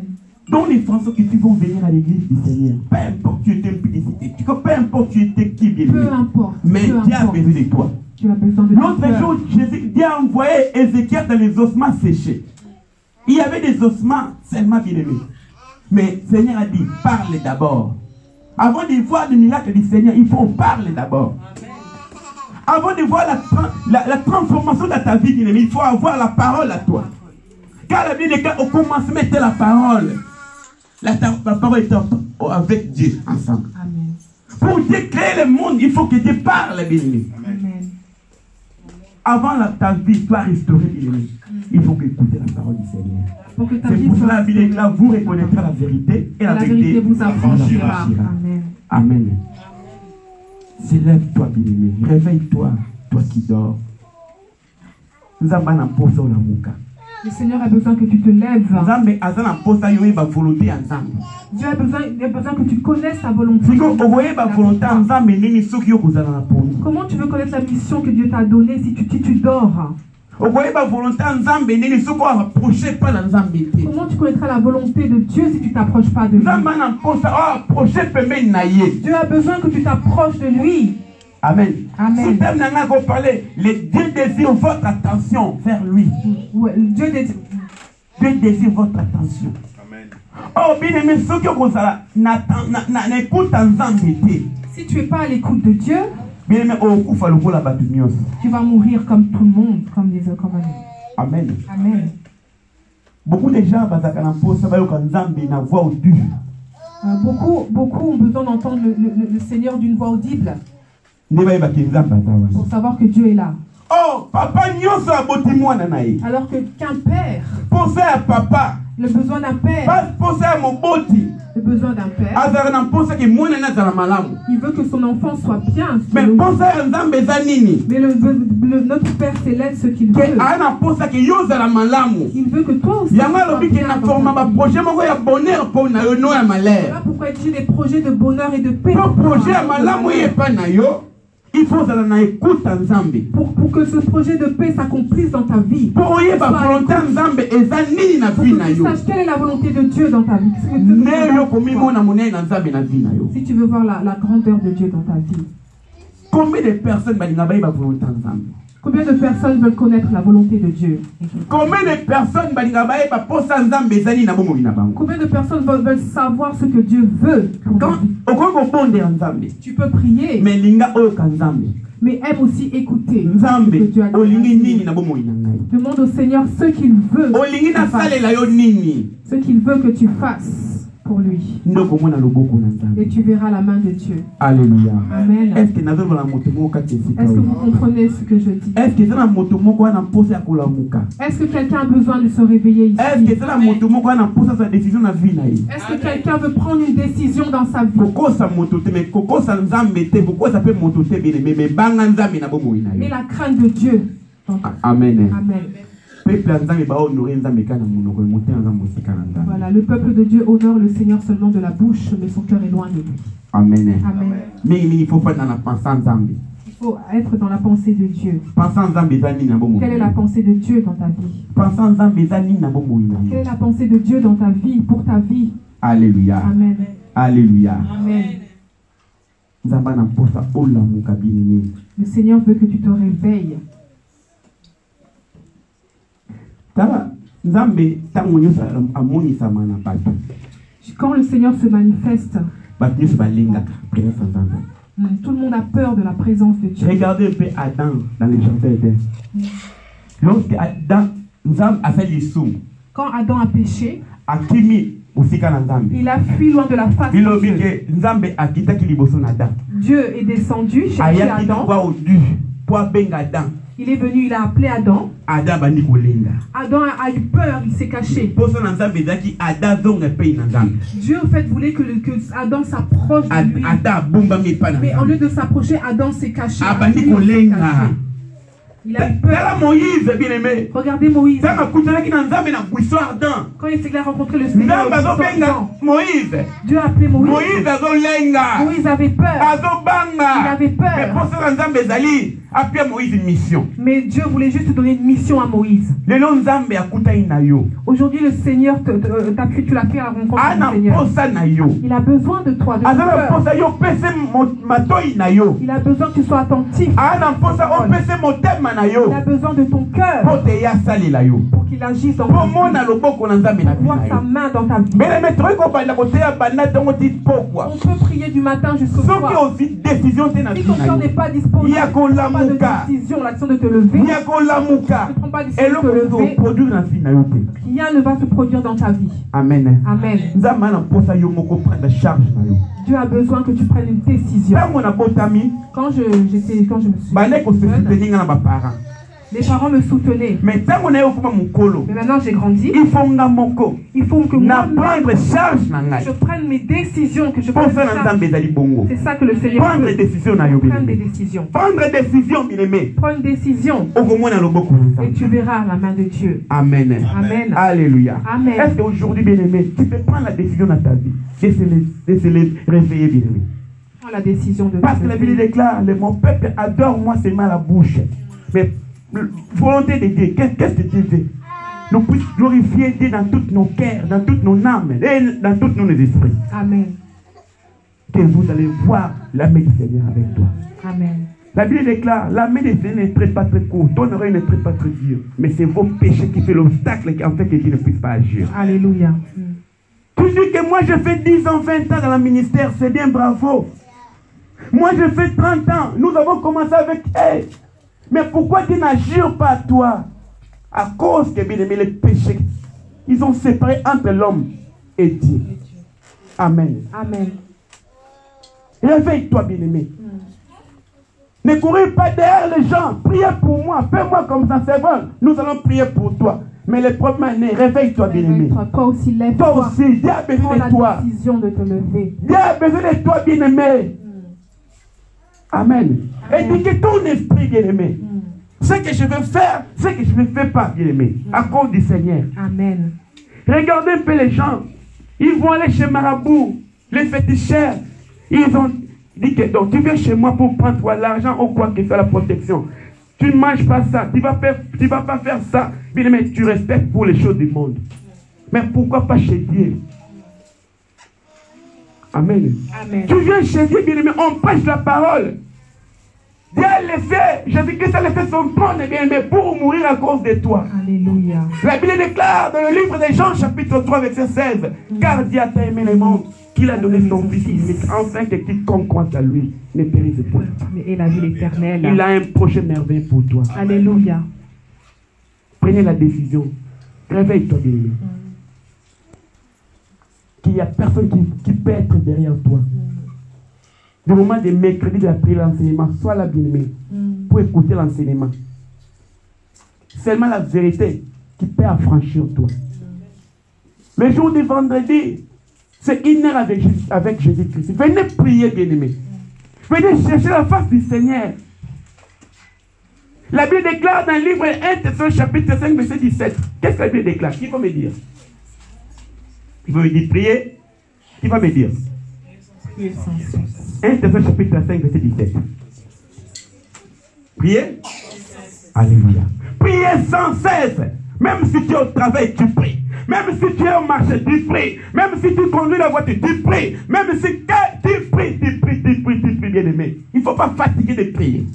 Donc les Français qui vont venir à l'église du Seigneur, peu importe tu étais publicité, peu importe tu étais qui vient. Peu importe. Mais Dieu a besoin de toi. Tu as besoin de l'autre jour, Dieu a envoyé Ézéchiel dans les ossements séchés. Il y avait des ossements seulement bien aimés. Mais le Seigneur a dit, parle d'abord. Avant de voir le miracle du Seigneur, il faut parler d'abord. Avant de voir la transformation de ta vie, il faut avoir la parole à toi. Car la Bible dit qu'au commencement était la parole. La parole est avec Dieu ensemble. Amen. Pour déclarer le monde, il faut que Dieu parle, bien-aimé. Avant ta vie soit restaurée, bien-aimé, il faut que tu écoutes la parole du Seigneur. C'est pour cela la Bible est là, vous reconnaîtrez la vérité et la vérité vous affranchira. Amen. Amen. Lève-toi, bien-aimé. Réveille-toi, toi qui dors. Nous avons un poste sur la mouka. Le Seigneur a besoin que tu te lèves. Dieu a besoin que tu connaisses sa volonté. Comment tu veux connaître la mission que Dieu t'a donnée si tu dors? Comment tu connaîtras la volonté de Dieu si tu ne t'approches pas de lui? Dieu a besoin que tu t'approches de lui. Amen. Amen. Les Dieu désire votre attention vers lui. Ouais, Dieu désire votre attention. Amen. Oh, bien aimé, ceux qui ont ça, n'écoute en zambété. Si tu n'es pas à l'écoute de Dieu, bien aimé, tu vas mourir comme tout le monde, comme les autres. Amen. Amen. Beaucoup de gens beaucoup ont besoin d'entendre le Seigneur d'une voix audible. Pour savoir que Dieu est là. Oh, papa, alors qu'un père, pensez à papa, le besoin d'un père, pensez à mon boti, le besoin d'un père, il veut que son enfant soit bien. Mais pensez à mais notre Père céleste, ce qu'il veut, il veut que toi aussi sois bien. Voilà pourquoi il dit des projets de bonheur et de paix. Il faut pour que ce projet de paix s'accomplisse dans ta vie. Pour que tu saches quelle est la volonté de Dieu dans ta vie. Si tu veux voir la grandeur de Dieu dans ta vie. Combien de personnes veulent connaître la volonté de Dieu? Combien de personnes veulent savoir ce que Dieu veut? Tu peux prier, mais aime aussi écouter ce que Dieu a dit. Demande au Seigneur ce qu'il veut, ce qu'il veut que tu fasses pour lui. Et tu verras la main de Dieu. Alléluia. Amen. Est-ce que vous comprenez ce que je dis? Est-ce que quelqu'un a besoin de se réveiller ici? Est-ce que quelqu'un veut prendre une décision dans sa vie? Mais la crainte de Dieu. Amen. Amen. Voilà, le peuple de Dieu honore le Seigneur seulement de la bouche, mais son cœur est loin de lui. Amen. Amen. Il faut être dans la pensée de Dieu. Quelle est la pensée de Dieu dans ta vie? Quelle est la pensée de Dieu dans ta vie, pour ta vie? Alléluia. Amen. Alléluia. Amen. Le Seigneur veut que tu te réveilles. Quand le Seigneur se manifeste, tout le monde a peur de la présence de Dieu. Regardez un peu Adam dans le jardin d'Éden. Lorsque Adam a fait l'issou, quand Adam a péché, il a fui loin de la face de Dieu. Dieu est descendu chercher Adam. Il est venu, il a appelé Adam. Adam a eu peur, il s'est caché. Dieu en fait voulait que Adam s'approche de lui. Mais au lieu de s'approcher, Adam s'est caché. Il a eu peur. Regardez Moïse. Quand il s'est rencontré le Seigneur, Dieu a appelé Moïse. Moïse avait peur. Il avait peur. Mais Dieu voulait juste donner une mission à Moïse. Aujourd'hui, le Seigneur tu l'as fait à la rencontre du Seigneur. Il a besoin de toi, de ton cœur. Il a besoin que tu sois attentif. Il a besoin de ton cœur pour qu'il agisse dans ta vie, pour voir sa main dans ta vie. On peut prier du matin jusqu'au soir. Si ton cœur n'est pas disposé, pas de décision, l'action de te lever, ne prends pas décision de te lever, rien ne va se produire dans ta vie. Amen. Amen. Dieu a besoin que tu prennes une décision. Quand je me suis jeune, les parents me soutenaient. Mais maintenant j'ai grandi. Il faut que moi je prenne mes décisions, que je prenne charge. C'est ça que le Seigneur veut. Prendre des décisions. Prends une décision. Et tu verras la main de Dieu. Amen. Amen. Alléluia. Amen. Est-ce qu'aujourd'hui, bien-aimé, tu peux prendre la décision dans ta vie de se réveiller, bien-aimé? Prends la décision de. Parce que la Bible déclare, mon peuple adore moi seulement la bouche. Mais volonté de Dieu, qu'est-ce que Dieu veut? Nous puissions glorifier Dieu dans tous nos cœurs, dans toutes nos âmes et dans tous nos esprits. Amen. Que vous allez voir la main du Seigneur avec toi. Amen. La Bible déclare, la main du Seigneur n'est pas très courte, ton oreille n'est pas très dure, mais c'est vos péchés qui fait l'obstacle qui en fait que Dieu ne puisse pas agir. Alléluia. Tu dis que moi je fais 10 ans, 20 ans dans le ministère, c'est bien, bravo. Moi je fais 30 ans, nous avons commencé avec elle. Mais pourquoi Dieu n'agit pas à toi? À cause que, bien aimé, les péchés, ils ont séparé entre l'homme et Dieu. Amen. Amen. Réveille-toi, bien aimé. Ne courez pas derrière les gens. Priez pour moi. Fais-moi comme ça, c'est bon. Nous allons prier pour toi. Mais le problème est, réveille-toi, bien aimé. Toi aussi, lève-toi. Toi aussi, Dieu a besoin de toi. La décision de te lever. Dieu a besoin de toi, bien aimé. Amen. Et dis que ton esprit, bien aimé, ce que je veux faire, ce que je ne fais pas, bien aimé, à cause du Seigneur. Amen. Regardez un peu les gens. Ils vont aller chez Marabout, les féticheurs. Ils Dis que donc tu viens chez moi pour prendre toi l'argent ou quoi que soit la protection. Tu ne manges pas ça, tu vas pas faire ça. Bien aimé, tu respectes pour les choses du monde. Mais pourquoi pas chez Dieu? Amen. Amen. Tu viens chez Dieu, bien aimé, on prêche la parole. Dieu a laissé, Jésus-Christ a laissé son trône, bien aimé, pour mourir à cause de toi. Alléluia. La Bible déclare dans le livre de Jean, chapitre 3, verset 16, car Dieu a aimé le monde, qu'il a donné son Fils unique, afin que quiconque croit à lui ne périsse point. Et la vie éternelle. Il a un projet merveilleux pour toi. Alléluia. Prenez la décision. Réveille-toi, bien aimé. Qu'il n'y a personne qui peut être derrière toi. Du moment de mercredi de la prière, l'enseignement, sois là, bien aimé, pour écouter l'enseignement. Seulement la vérité qui peut affranchir toi. Le jour du vendredi, c'est une heure avec Jésus-Christ. Venez prier, bien aimé. Venez chercher la face du Seigneur. La Bible déclare dans le livre 1 Thessaloniciens chapitre 5, verset 17. Qu'est-ce que la Bible déclare? Qui va me dire? Il va me dire prier. Qui va me dire? 1 Thessaloniciens chapitre 5, verset 17. Priez. Alléluia. Priez sans cesse. Même si tu es au travail, tu pries. Même si tu es au marché, tu pries. Même si tu conduis la voiture, tu pries. Même si tu pries, bien aimé. Il ne faut pas fatiguer de prier.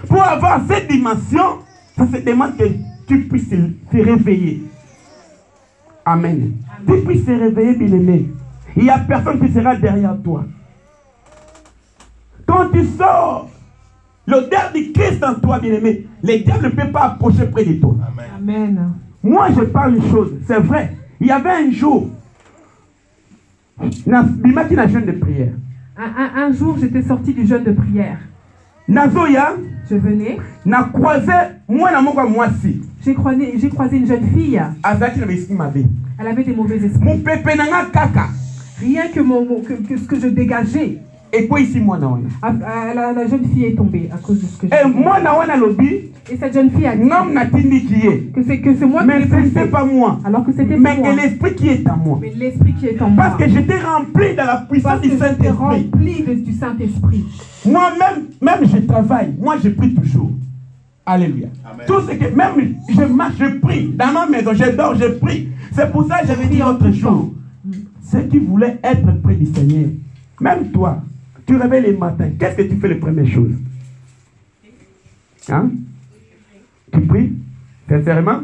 Pour avoir cette dimension, ça se demande que tu puisses te réveiller. Amen. Tu puisses te réveiller, bien aimé. Il n'y a personne qui sera derrière toi. Quand tu sors, l'odeur du Christ en toi, bien aimé, les diables ne peuvent pas approcher près de toi. Amen. Moi, je parle une chose, c'est vrai. Il y avait un jour, Bimaki n'a jeûne de prière. Un jour, j'étais sorti du jeûne de prière. Nazoya, je venais. N'a croisé, moi, j'ai croisé une jeune fille. Elle avait des mauvais esprits. Mon pépé n'a kaka. Rien que ce que je dégageais. Et quoi ici, moi, la jeune fille est tombée à cause de ce que j'ai dit. Et cette jeune fille a dit que c'est moi qui mais ce n'est pas moi. Alors que c'était pas moi. Mais l'esprit qui est en moi. Mais l'esprit qui est en moi. Parce que j'étais rempli de la puissance du Saint-Esprit. Rempli du Saint-Esprit. Moi-même, je travaille. Moi, je prie toujours. Alléluia. Amen. Tout ce que, même je marche, je prie. Dans ma maison, je dors, je prie. C'est pour ça que j'avais dit l'autre jour. Ceux qui voulaient être près du Seigneur, même toi, tu réveilles les matins. Qu'est-ce que tu fais les premières choses? Hein? Tu pries sincèrement.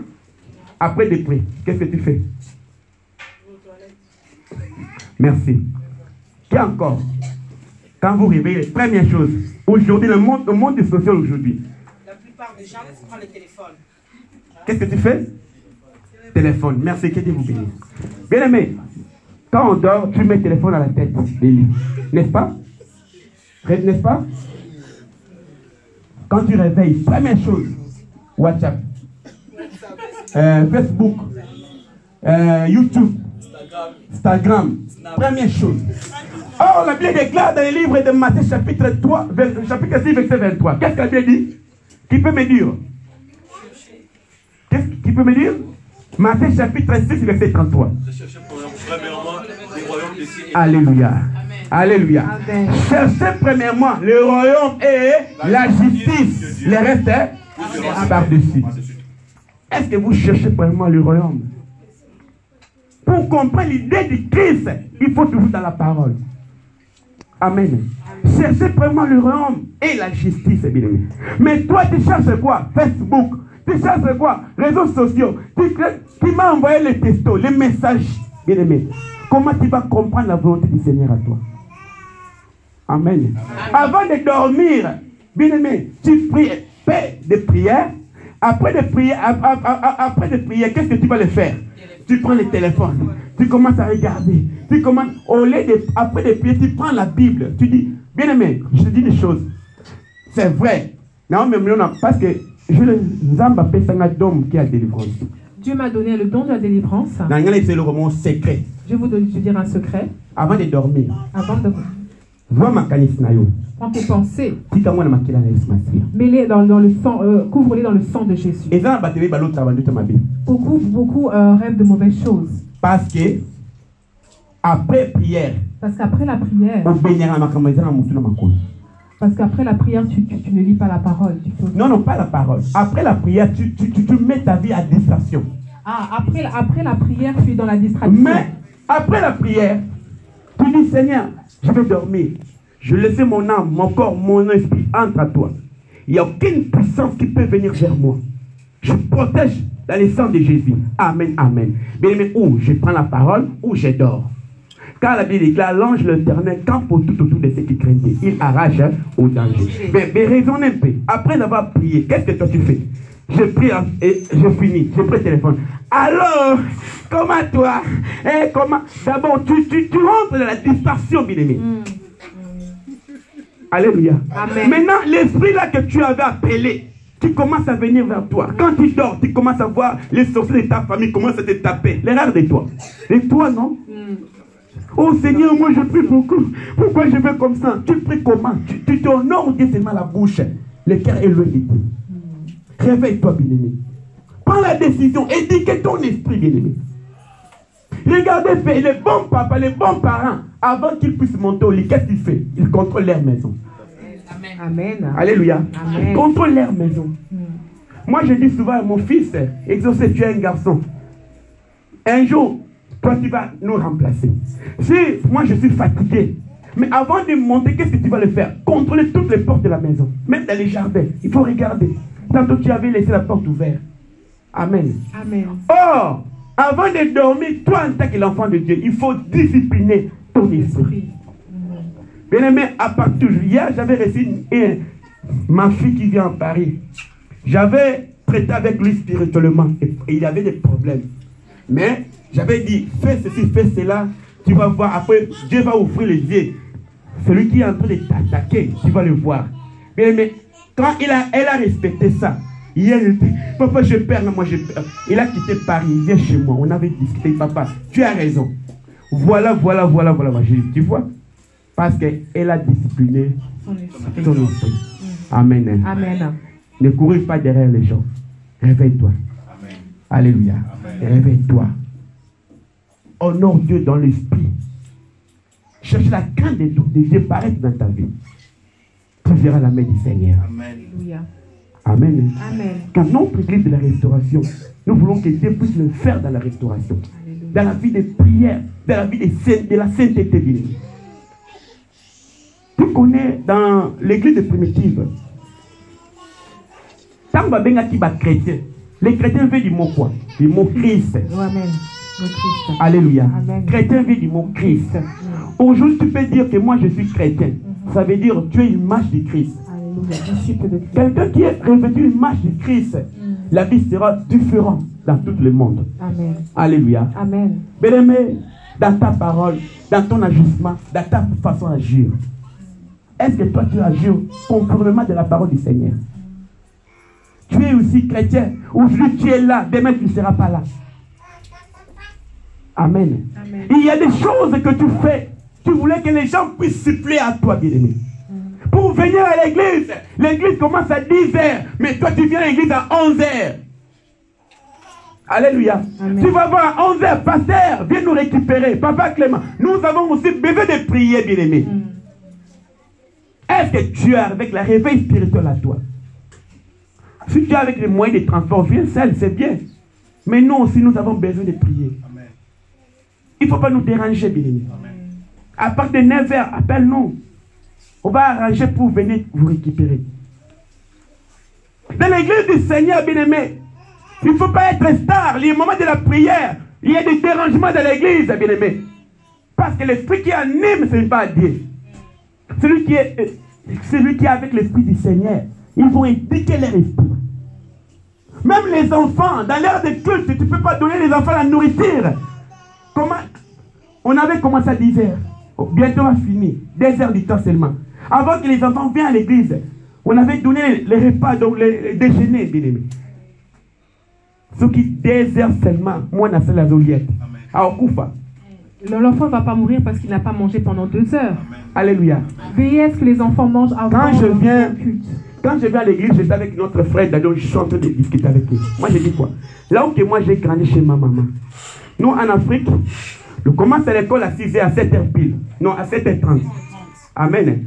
Après de prier, qu'est-ce que tu fais? Merci. Qui encore? Quand vous réveillez, première chose, aujourd'hui, le monde est social aujourd'hui. La plupart des gens prennent le téléphone. Qu'est-ce que tu fais? Téléphone. Merci, que Dieu vous bénisse. Bien aimé, quand on dort, tu mets le téléphone à la tête des lits. N'est-ce pas? N'est-ce pas? Quand tu réveilles, première chose, WhatsApp, Facebook, YouTube, Instagram, première chose. Or, la Bible déclare dans le livre de Matthieu, chapitre 6, verset 23. Qu'est-ce que la Bible dit? Qui peut me dire? Qui peut me dire? Matthieu, chapitre 6, verset 33. Alléluia. Alléluia. Amen. Cherchez premièrement le royaume et la justice. Le reste est par-dessus. Est-ce que vous cherchez premièrement le royaume? Pour comprendre l'idée du Christ, il faut toujours dans la parole. Amen. Cherchez premièrement le royaume et la justice, bien aimé. Mais toi, tu cherches quoi? Facebook. Tu cherches quoi? Réseaux sociaux. Tu m'as envoyé les textos, les messages, bien aimé. Comment tu vas comprendre la volonté du Seigneur à toi? Amen. Avant de dormir, bien aimé, tu pries, fais des prières. Après de prier, qu'est-ce que tu vas le faire? Tu prends le téléphone, tu commences à regarder, tu commences, après de prier, tu prends la Bible, tu dis, bien aimé, je te dis des choses. C'est vrai. Non, mais parce que Dieu m'a donné le don de la délivrance. C'est le roman secret. Je vais vous dire un secret. Avant de dormir. Prends tes pensées. Mets-les dans le sang, couvre-les dans le sang de Jésus. Beaucoup rêvent de mauvaises choses. Parce que après prière, Parce qu'après la prière, parce qu'après la prière, tu ne lis pas la parole. Non, pas la parole. Après la prière, tu mets ta vie à distraction. Ah, après la prière, tu es dans la distraction. Mais après la prière, tu dis, Seigneur, je vais dormir. Je laisse mon âme, mon corps, mon esprit entre à toi. Il n'y a aucune puissance qui peut venir vers moi. Je protège dans le sang de Jésus. Amen, amen. Bien aimé, ou je prends la parole, ou je dors. Car la Bible déclare, l'ange l'Éternel campe tout autour de ceux qui craignent. Il arrache au danger. Mais raisonne un peu. Après avoir prié, qu'est-ce que toi tu fais? Je prie et je finis. Je prends le téléphone. Alors, comment toi? Comment? D'abord, tu rentres dans la distraction, bien aimé. Alléluia. Amen. Maintenant, l'esprit là que tu avais appelé, qui commence à venir vers toi. Quand tu dors, tu commences à voir les sorciers de ta famille commencent à te taper. L'erreur de toi. Et toi, non? Oh Seigneur, moi je prie beaucoup. Pourquoi je fais comme ça? Tu pries comment? Tu t'honores Dieu seulement la bouche. Le cœur est loin de Dieu. Réveille-toi, bien-aimé. Prends la décision et dis que ton esprit, bien-aimé. Regardez, les bons papas, les bons parents, avant qu'ils puissent monter au lit, qu'est-ce qu'ils font? Ils contrôlent leur maison. Amen. Alléluia. Amen. Ils contrôlent leur maison. Moi, je dis souvent à mon fils, exaucé, tu es un garçon. Un jour, toi, tu vas nous remplacer. Si moi, je suis fatigué, mais avant de monter, qu'est-ce que tu vas le faire? Contrôler toutes les portes de la maison. Même dans les jardins, il faut regarder. Tantôt, tu avais laissé la porte ouverte. Amen. Amen. Or, avant de dormir, toi, en tant que l'enfant de Dieu, il faut discipliner ton esprit. Bien aimé, à partir hier, j'avais reçu ma fille qui vient à Paris. J'avais traité avec lui spirituellement et il avait des problèmes. Mais j'avais dit, fais ceci, fais cela, tu vas voir. Après, Dieu va ouvrir les yeux. Celui qui est en train de t'attaquer, tu vas le voir. Bien aimé, quand elle a respecté ça, hier, il dit, papa, je perds, moi je perds. Il a quitté Paris, il vient chez moi, on avait discuté, papa, tu as raison. Voilà. Tu vois? Parce qu'elle a discipliné son esprit. Amen. Amen. Ne courez pas derrière les gens. Réveille-toi. Alléluia. Réveille-toi. Honore Dieu dans l'esprit. Cherche la crainte de Dieu paraître dans ta vie. Tu verras la main du Seigneur. Alléluia. Amen. Amen. Car notre église de la restauration, nous voulons que Dieu puisse le faire dans la restauration. Alléluia. Dans la vie de prière, dans la vie de la sainteté divine. Tu connais dans l'église primitive, tant que les chrétiens veulent du mot quoi? Du mot Christ. Amen. Alléluia. Amen. Chrétien veut du mot Christ. Aujourd'hui, tu peux dire que moi je suis chrétien. Ça veut dire tu es une image du Christ. Quelqu'un qui est revêtu une image du Christ, la vie sera différente dans tout le monde. Amen. Alléluia. Amen. Bien-aimé, dans ta parole, dans ton agissement, dans ta façon d'agir, est-ce que toi tu agis conformément de la parole du Seigneur? Tu es aussi chrétien. Aujourd'hui tu es là, demain tu ne seras pas là. Amen. Amen. Il y a des choses que tu fais. Tu voulais que les gens puissent suppléer à toi, bien-aimé. Pour venir à l'église, l'église commence à 10h, mais toi tu viens à l'église à 11h. Alléluia. Amen. Tu vas voir à 11h, pasteur, viens nous récupérer. Papa Clément, nous avons aussi besoin de prier, bien-aimé. Est-ce que tu as avec la réveil spirituel à toi? Si tu as avec les moyens de transport, viens seul, c'est bien. Mais nous aussi, nous avons besoin de prier. Amen. Il ne faut pas nous déranger, bien-aimé. À partir de 9h, appelle-nous. On va arranger pour venir vous récupérer. Dans l'église du Seigneur, bien-aimé, il ne faut pas être star. Il y a un moment de la prière, il y a des dérangements dans l'église, bien-aimé. Parce que l'esprit qui anime, ce n'est pas Dieu. Celui qui est avec l'esprit du Seigneur, ils vont indiquer leur esprit. Même les enfants, dans l'heure de culte, tu ne peux pas donner les enfants la nourriture. Comment? On avait commencé à 10h. Bientôt on va finir. 2 heures du temps seulement. Avant que les enfants viennent à l'église, on avait donné les repas, donc les déjeuners, bien aimés. Ce qui 2 heures seulement, moi, on a fait la Zoliette. À Okufa. L'enfant ne va pas mourir parce qu'il n'a pas mangé pendant 2 heures. Alléluia. Veillez à ce que les enfants mangent avant le culte. Quand je viens à l'église, j'étais avec notre frère, donc je suis en train de discuter avec lui. Moi, je dis quoi? Là où que moi j'ai grandi chez ma maman. Nous, en Afrique, Je commence à l'école à 6h, à 7h pile. Non, à 7h30. Amen.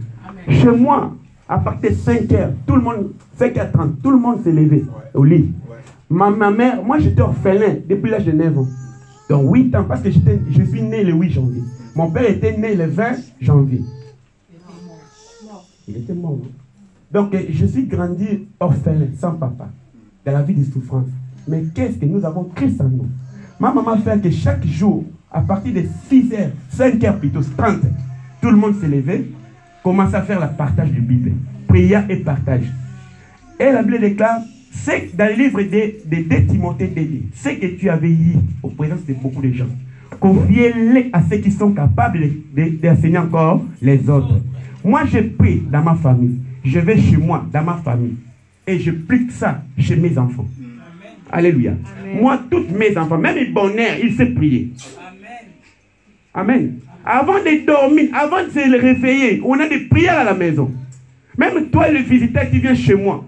Chez moi, à partir de 5h, tout le monde, 5h30, tout le monde s'est levé au lit. Ma mère, moi j'étais orphelin depuis l'âge de 9 ans. Donc 8 ans, parce que je suis né le 8 janvier. Mon père était né le 20 janvier. Il était mort. Donc je suis grandi orphelin, sans papa, dans la vie de souffrance. Mais qu'est-ce que nous avons Christ en nous? Ma maman fait que chaque jour, à partir de 6h, 5h plutôt, 30, tout le monde s'est levé, commence à faire le partage de Bible. Prière et partage. Et la Bible déclare, c'est dans le livre de 2 Timothée dit, ce que tu avais eu au présence de beaucoup de gens, confiez-les à ceux qui sont capables d'enseigner encore les autres. Moi, je prie dans ma famille, je vais chez moi, dans ma famille, et je plie ça chez mes enfants. Alléluia. Amen. Moi, tous mes enfants, même les bonheurs, ils savent prier. Amen. Amen. Avant de dormir, avant de se réveiller, on a des prières à la maison. Même toi, le visiteur qui vient chez moi,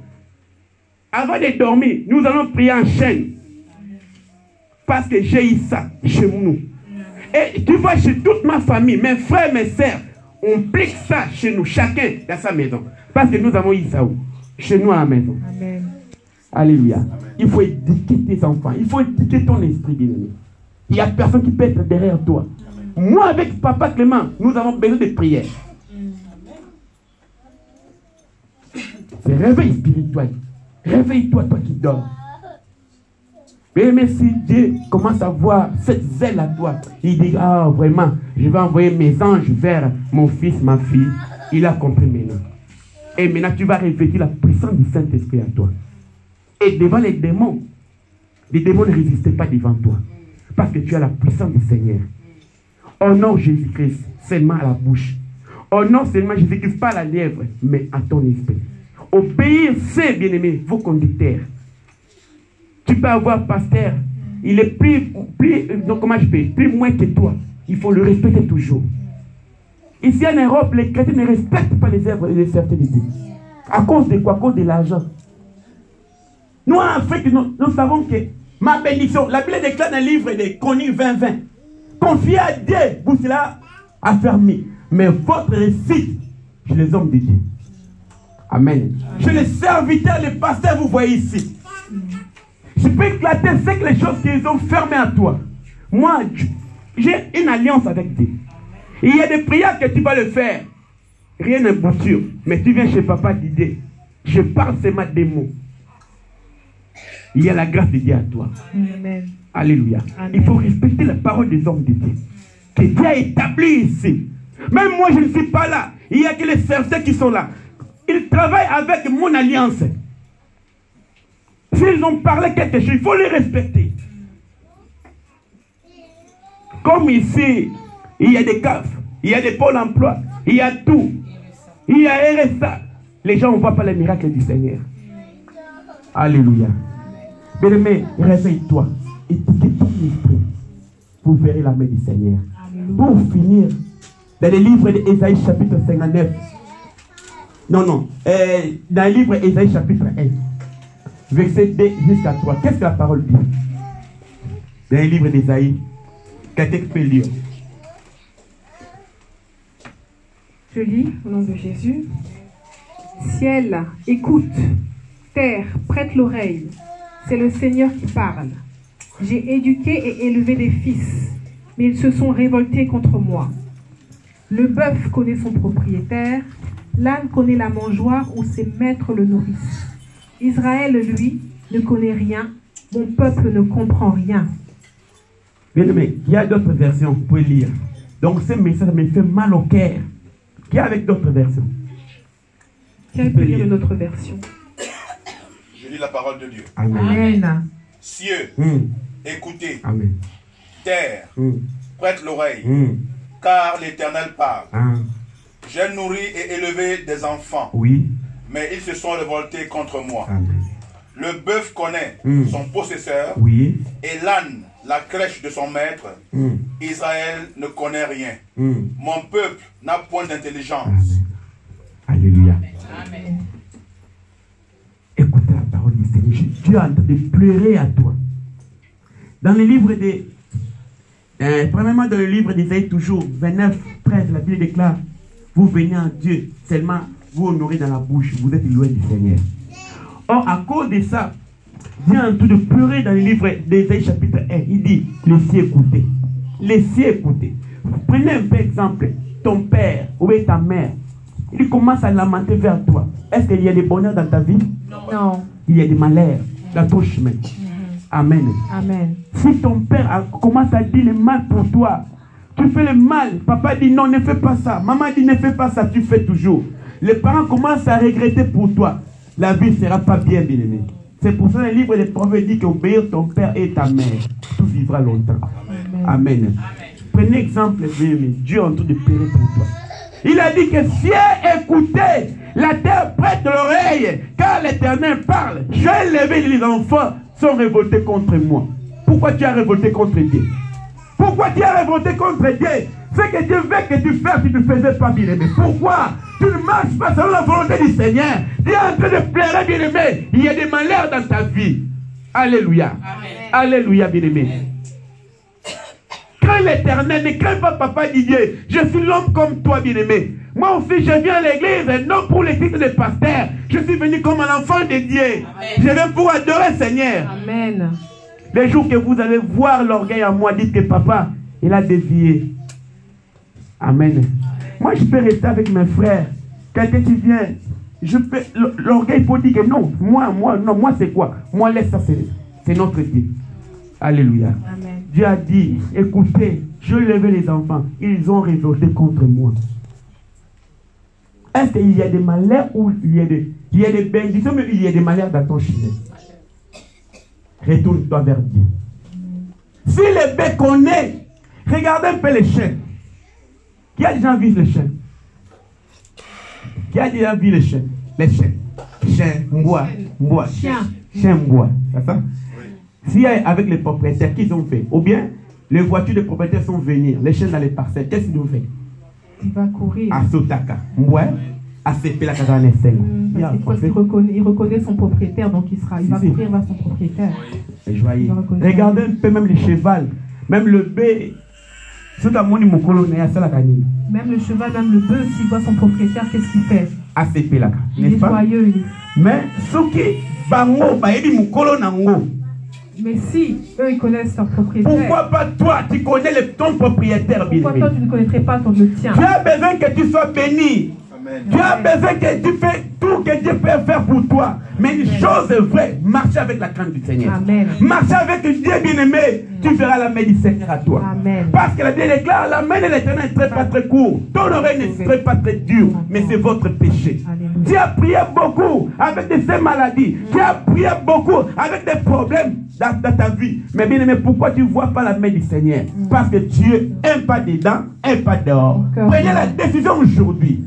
avant de dormir, nous allons prier en chaîne. Parce que j'ai eu ça chez nous. Et tu vois, chez toute ma famille, mes frères, mes sœurs, on plique ça chez nous, chacun dans sa maison. Parce que nous avons eu ça où? Chez nous à la maison. Amen. Alléluia. Amen. Il faut éduquer tes enfants. Il faut éduquer ton esprit, bien-aimé. Il n'y a personne qui peut être derrière toi. Amen. Moi, avec Papa Clément, nous avons besoin de prières. C'est réveil spirituel. Réveille-toi, toi qui dors. Mais si Dieu commence à voir cette zèle à toi, il dit, ah vraiment, je vais envoyer mes anges vers mon fils, ma fille. Il a compris maintenant. Et maintenant, tu vas revêtir la puissance du Saint-Esprit à toi. Et devant les démons ne résistaient pas devant toi. Parce que tu as la puissance du Seigneur. Honore Jésus-Christ seulement à la bouche. Honore seulement Jésus-Christ pas à la lèvre, mais à ton esprit. Obéissez, bien-aimés, vos conducteurs. Tu peux avoir pasteur, il est plus moins que toi. Il faut le respecter toujours. Ici en Europe, les chrétiens ne respectent pas les œuvres et les fertilités. À cause de quoi? À cause de l'argent. Nous, en Afrique, nous savons que ma bénédiction, la Bible déclare dans le livre de Chroniques 20:20. Confiez à Dieu, vous cela affermi. Mais votre réussite, chez les hommes de Dieu. Amen. Chez les serviteurs, les pasteurs, vous voyez ici. Je peux éclater c'est que les choses qu'ils ont fermées à toi. Moi, j'ai une alliance avec Dieu. Il y a des prières que tu vas le faire. Rien n'est bouture. Mais tu viens chez Papa Didier. Je parle seulement des mots. Il y a la grâce de Dieu à toi. Amen. Alléluia. Amen. Il faut respecter la parole des hommes de Dieu. Que Dieu a établi ici. Même moi, je ne suis pas là. Il y a que les serviteurs qui sont là. Ils travaillent avec mon alliance. S'ils ont parlé quelque chose, il faut les respecter. Comme ici, il y a des CAF, il y a des pôles emploi, il y a tout. Il y a RSA. Les gens ne voient pas les miracles du Seigneur. Alléluia. Bien-aimé, réveille-toi. Éduque ton esprit. Vous verrez la main du Seigneur. Pour finir, dans le livre d'Ésaïe chapitre 59. Dans le livre d'Ésaïe chapitre 1. Verset 2 jusqu'à 3. Qu'est-ce que la parole dit? Dans le livre d'Ésaïe. Quelqu'un peut lire. Je lis au nom de Jésus. Ciel, écoute. Terre, prête l'oreille. C'est le Seigneur qui parle. J'ai éduqué et élevé des fils, mais ils se sont révoltés contre moi. Le bœuf connaît son propriétaire, l'âne connaît la mangeoire où ses maîtres le nourrissent. Israël, lui, ne connaît rien. Mon peuple ne comprend rien. Bien aimé, il y a d'autres versions, vous pouvez lire. Donc ce message me fait mal au cœur. Qui est avec d'autres versions? Qui peut lire une autre version? Je lis la parole de Dieu. Amen. Amen. Cieux, écoutez. Amen. Terre, prête l'oreille. Car l'Éternel parle. J'ai nourri et élevé des enfants. Oui. Mais ils se sont révoltés contre moi. Amen. Le bœuf connaît son possesseur. Oui. Et l'âne, la crèche de son maître. Israël ne connaît rien. Mon peuple n'a point d'intelligence. Alléluia. Amen. Écoutez la parole du Seigneur. Dieu est en train de pleurer à toi. Dans le livre Premièrement, dans le livre d'Ésaïe, toujours 29, 13, la Bible déclare: vous venez en Dieu, seulement vous honorez dans la bouche, vous êtes loin du Seigneur. Or, à cause de ça, Dieu en train de pleurer dans le livre d'Ésaïe chapitre 1. Il dit: laissez écouter. Laissez écouter. Prenez un peu exemple. Ton père ou ta mère, il commence à lamenter vers toi. Est-ce qu'il y a des bonheurs dans ta vie? Non. Il y a des malheurs dans ton chemin. Amen. Amen. Si ton père commence à dire le mal pour toi, tu fais le mal. Papa dit non, ne fais pas ça. Maman dit ne fais pas ça, tu fais toujours. Les parents commencent à regretter pour toi. La vie ne sera pas bien, bien-aimé. C'est pour ça que le livre des Proverbes dit qu'obéir ton père et ta mère, tu vivras longtemps. Amen. Amen. Prenez exemple, bien-aimé. Dieu est en train de pleurer pour toi. Il a dit que si écoutez, la terre prête l'oreille, car l'Éternel parle. J'ai levé les enfants, sont révoltés contre moi. Pourquoi tu as révolté contre Dieu? Pourquoi tu as révolté contre Dieu? Ce que Dieu veut que tu fasses, tu ne faisais pas, bien-aimé. Pourquoi tu ne marches pas selon la volonté du Seigneur? Dieu est en train de pleurer, bien-aimé. Il y a des malheurs dans ta vie. Alléluia. Amen. Alléluia, bien-aimé. Crains l'Éternel, ne crains pas papa Didier. Je suis l'homme comme toi, bien-aimé. Moi aussi, je viens à l'église, non pour les titres de pasteur. Je suis venu comme un enfant de Dieu. Amen. Je viens pour adorer le Seigneur. Amen. Les jours que vous allez voir l'orgueil en moi, dites que papa, il a dévié. Amen. Moi, je peux rester avec mes frères. Quelqu'un qui vient, l'orgueil, il faut dire que non, moi c'est quoi? Moi, laisse ça, c'est notre Dieu. Alléluia. Amen. Dieu a dit, écoutez, je levais les enfants, ils ont révolté contre moi. Est-ce qu'il y a des malheurs ou il y a des bénédictions, mais il y a des malheurs dans ton chemin? Retourne-toi vers Dieu. Si le bec connaît, regardez un peu les chiens. Qui a déjà vu les chiens? Qui a déjà vu les chiens? Les chiens. Chien, mbois. Chien, mbois. C'est ça? Si avec les propriétaires, qu'ils ont fait? Ou bien, les voitures des propriétaires sont venues, les chiens dans les parcelles, qu'est-ce qu'ils ont fait? Il va courir. À Sotaka. Mbois. À Sepela Kazane Seng. Il reconnaît son propriétaire, donc il va courir vers son propriétaire. C'est joyeux. Regardez un peu même les chevals, même le bœuf. Même le cheval, même le bœuf, s'il voit son propriétaire, qu'est-ce qu'il fait? Il est joyeux. Mais mais si eux ils connaissent leur propriétaire, pourquoi pas toi tu connais ton propriétaire? Pourquoi toi tu ne connaîtrais pas le tien? Tu as besoin que tu sois béni. Amen. Tu as besoin que tu fais tout que Dieu peut faire pour toi. Mais une chose est vraie, marcher avec la crainte du Seigneur. Amen. Marcher avec Dieu bien-aimé, tu verras la main du Seigneur à toi. Amen. Parce que la Bible déclare, la main de l'Éternel ne serait pas très court, ton oreille ne serait pas très dure, mais c'est votre péché. Amen. Tu as prié beaucoup avec de ces maladies, tu as prié beaucoup avec des problèmes dans ta vie. Mais bien aimé, pourquoi tu ne vois pas la main du Seigneur? Parce que Dieu, un pas dedans, un pas dehors. Prenez la décision aujourd'hui.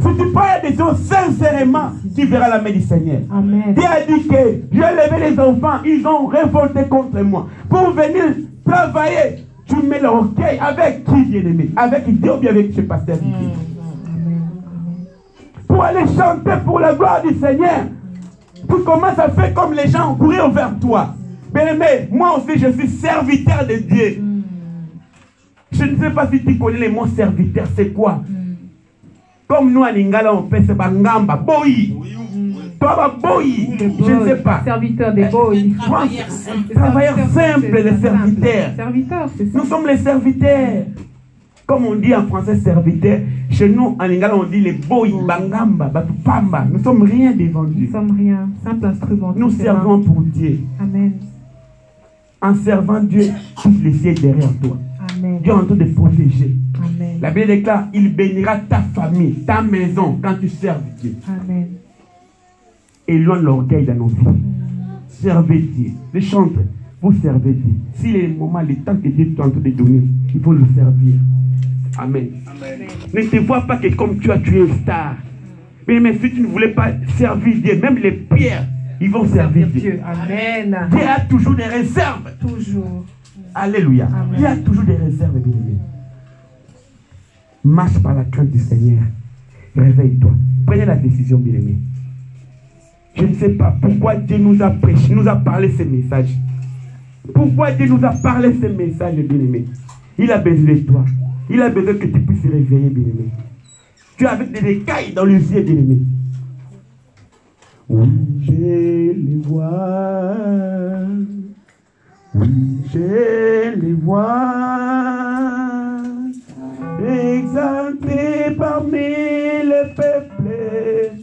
Si tu prends la décision sincèrement, tu verras la main du Seigneur. Amen. Dieu a dit que j'ai levé les enfants, ils ont révolté contre moi. Pour venir travailler, tu mets l'orgueil avec qui, bien-aimé? Avec Dieu ou bien avec ce pasteur? Pour aller chanter pour la gloire du Seigneur, tu commences à faire comme les gens, courir vers toi. Bien-aimé, moi aussi je suis serviteur de Dieu. Je ne sais pas si tu connais le mot serviteur, c'est quoi? Comme nous à Lingala, on fait ce bangamba, boyi. Toi, boyi, je ne sais pas. Serviteur des boyi. Travailleurs simples, les serviteurs. Nous sommes les serviteurs. Comme on dit en français serviteur, chez nous en Lingala, on dit les boyi, bangamba, batupamba. Nous ne sommes rien devant Dieu. Nous ne sommes rien, simple instrument. Nous servons pour Dieu. Amen. En servant Dieu, tout le ciel derrière toi. Amen. Dieu est en train de protéger. Amen. La Bible déclare, il bénira ta famille, ta maison, quand tu serves Dieu. Amen. Éloigne l'orgueil dans nos vies. Servez Dieu. Les chantres, vous servez Dieu. Si les moments, le temps que Dieu est en train de donner, il faut le servir. Amen. Amen. Ne te vois pas que comme tu as tué star. Mais si tu ne voulais pas servir Dieu, même les pierres, ils vont servir Dieu. Amen. Dieu a toujours des réserves. Toujours. Alléluia. Amen. Il y a toujours des réserves, bien-aimé. Marche par la crainte du Seigneur. Réveille-toi. Prenez la décision, bien-aimé. Je ne sais pas pourquoi Dieu nous a prêché, nous a parlé ces messages. Pourquoi Dieu nous a parlé ce message, bien-aimé? Il a besoin de toi. Il a besoin que tu puisses se réveiller, bien-aimé. Tu as avec des écailles dans les yeux, bien-aimé. Oui, je les vois. Oui, je les vois. Exaltés parmi le peuple,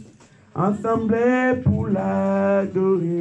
ensemble pour l'adorer.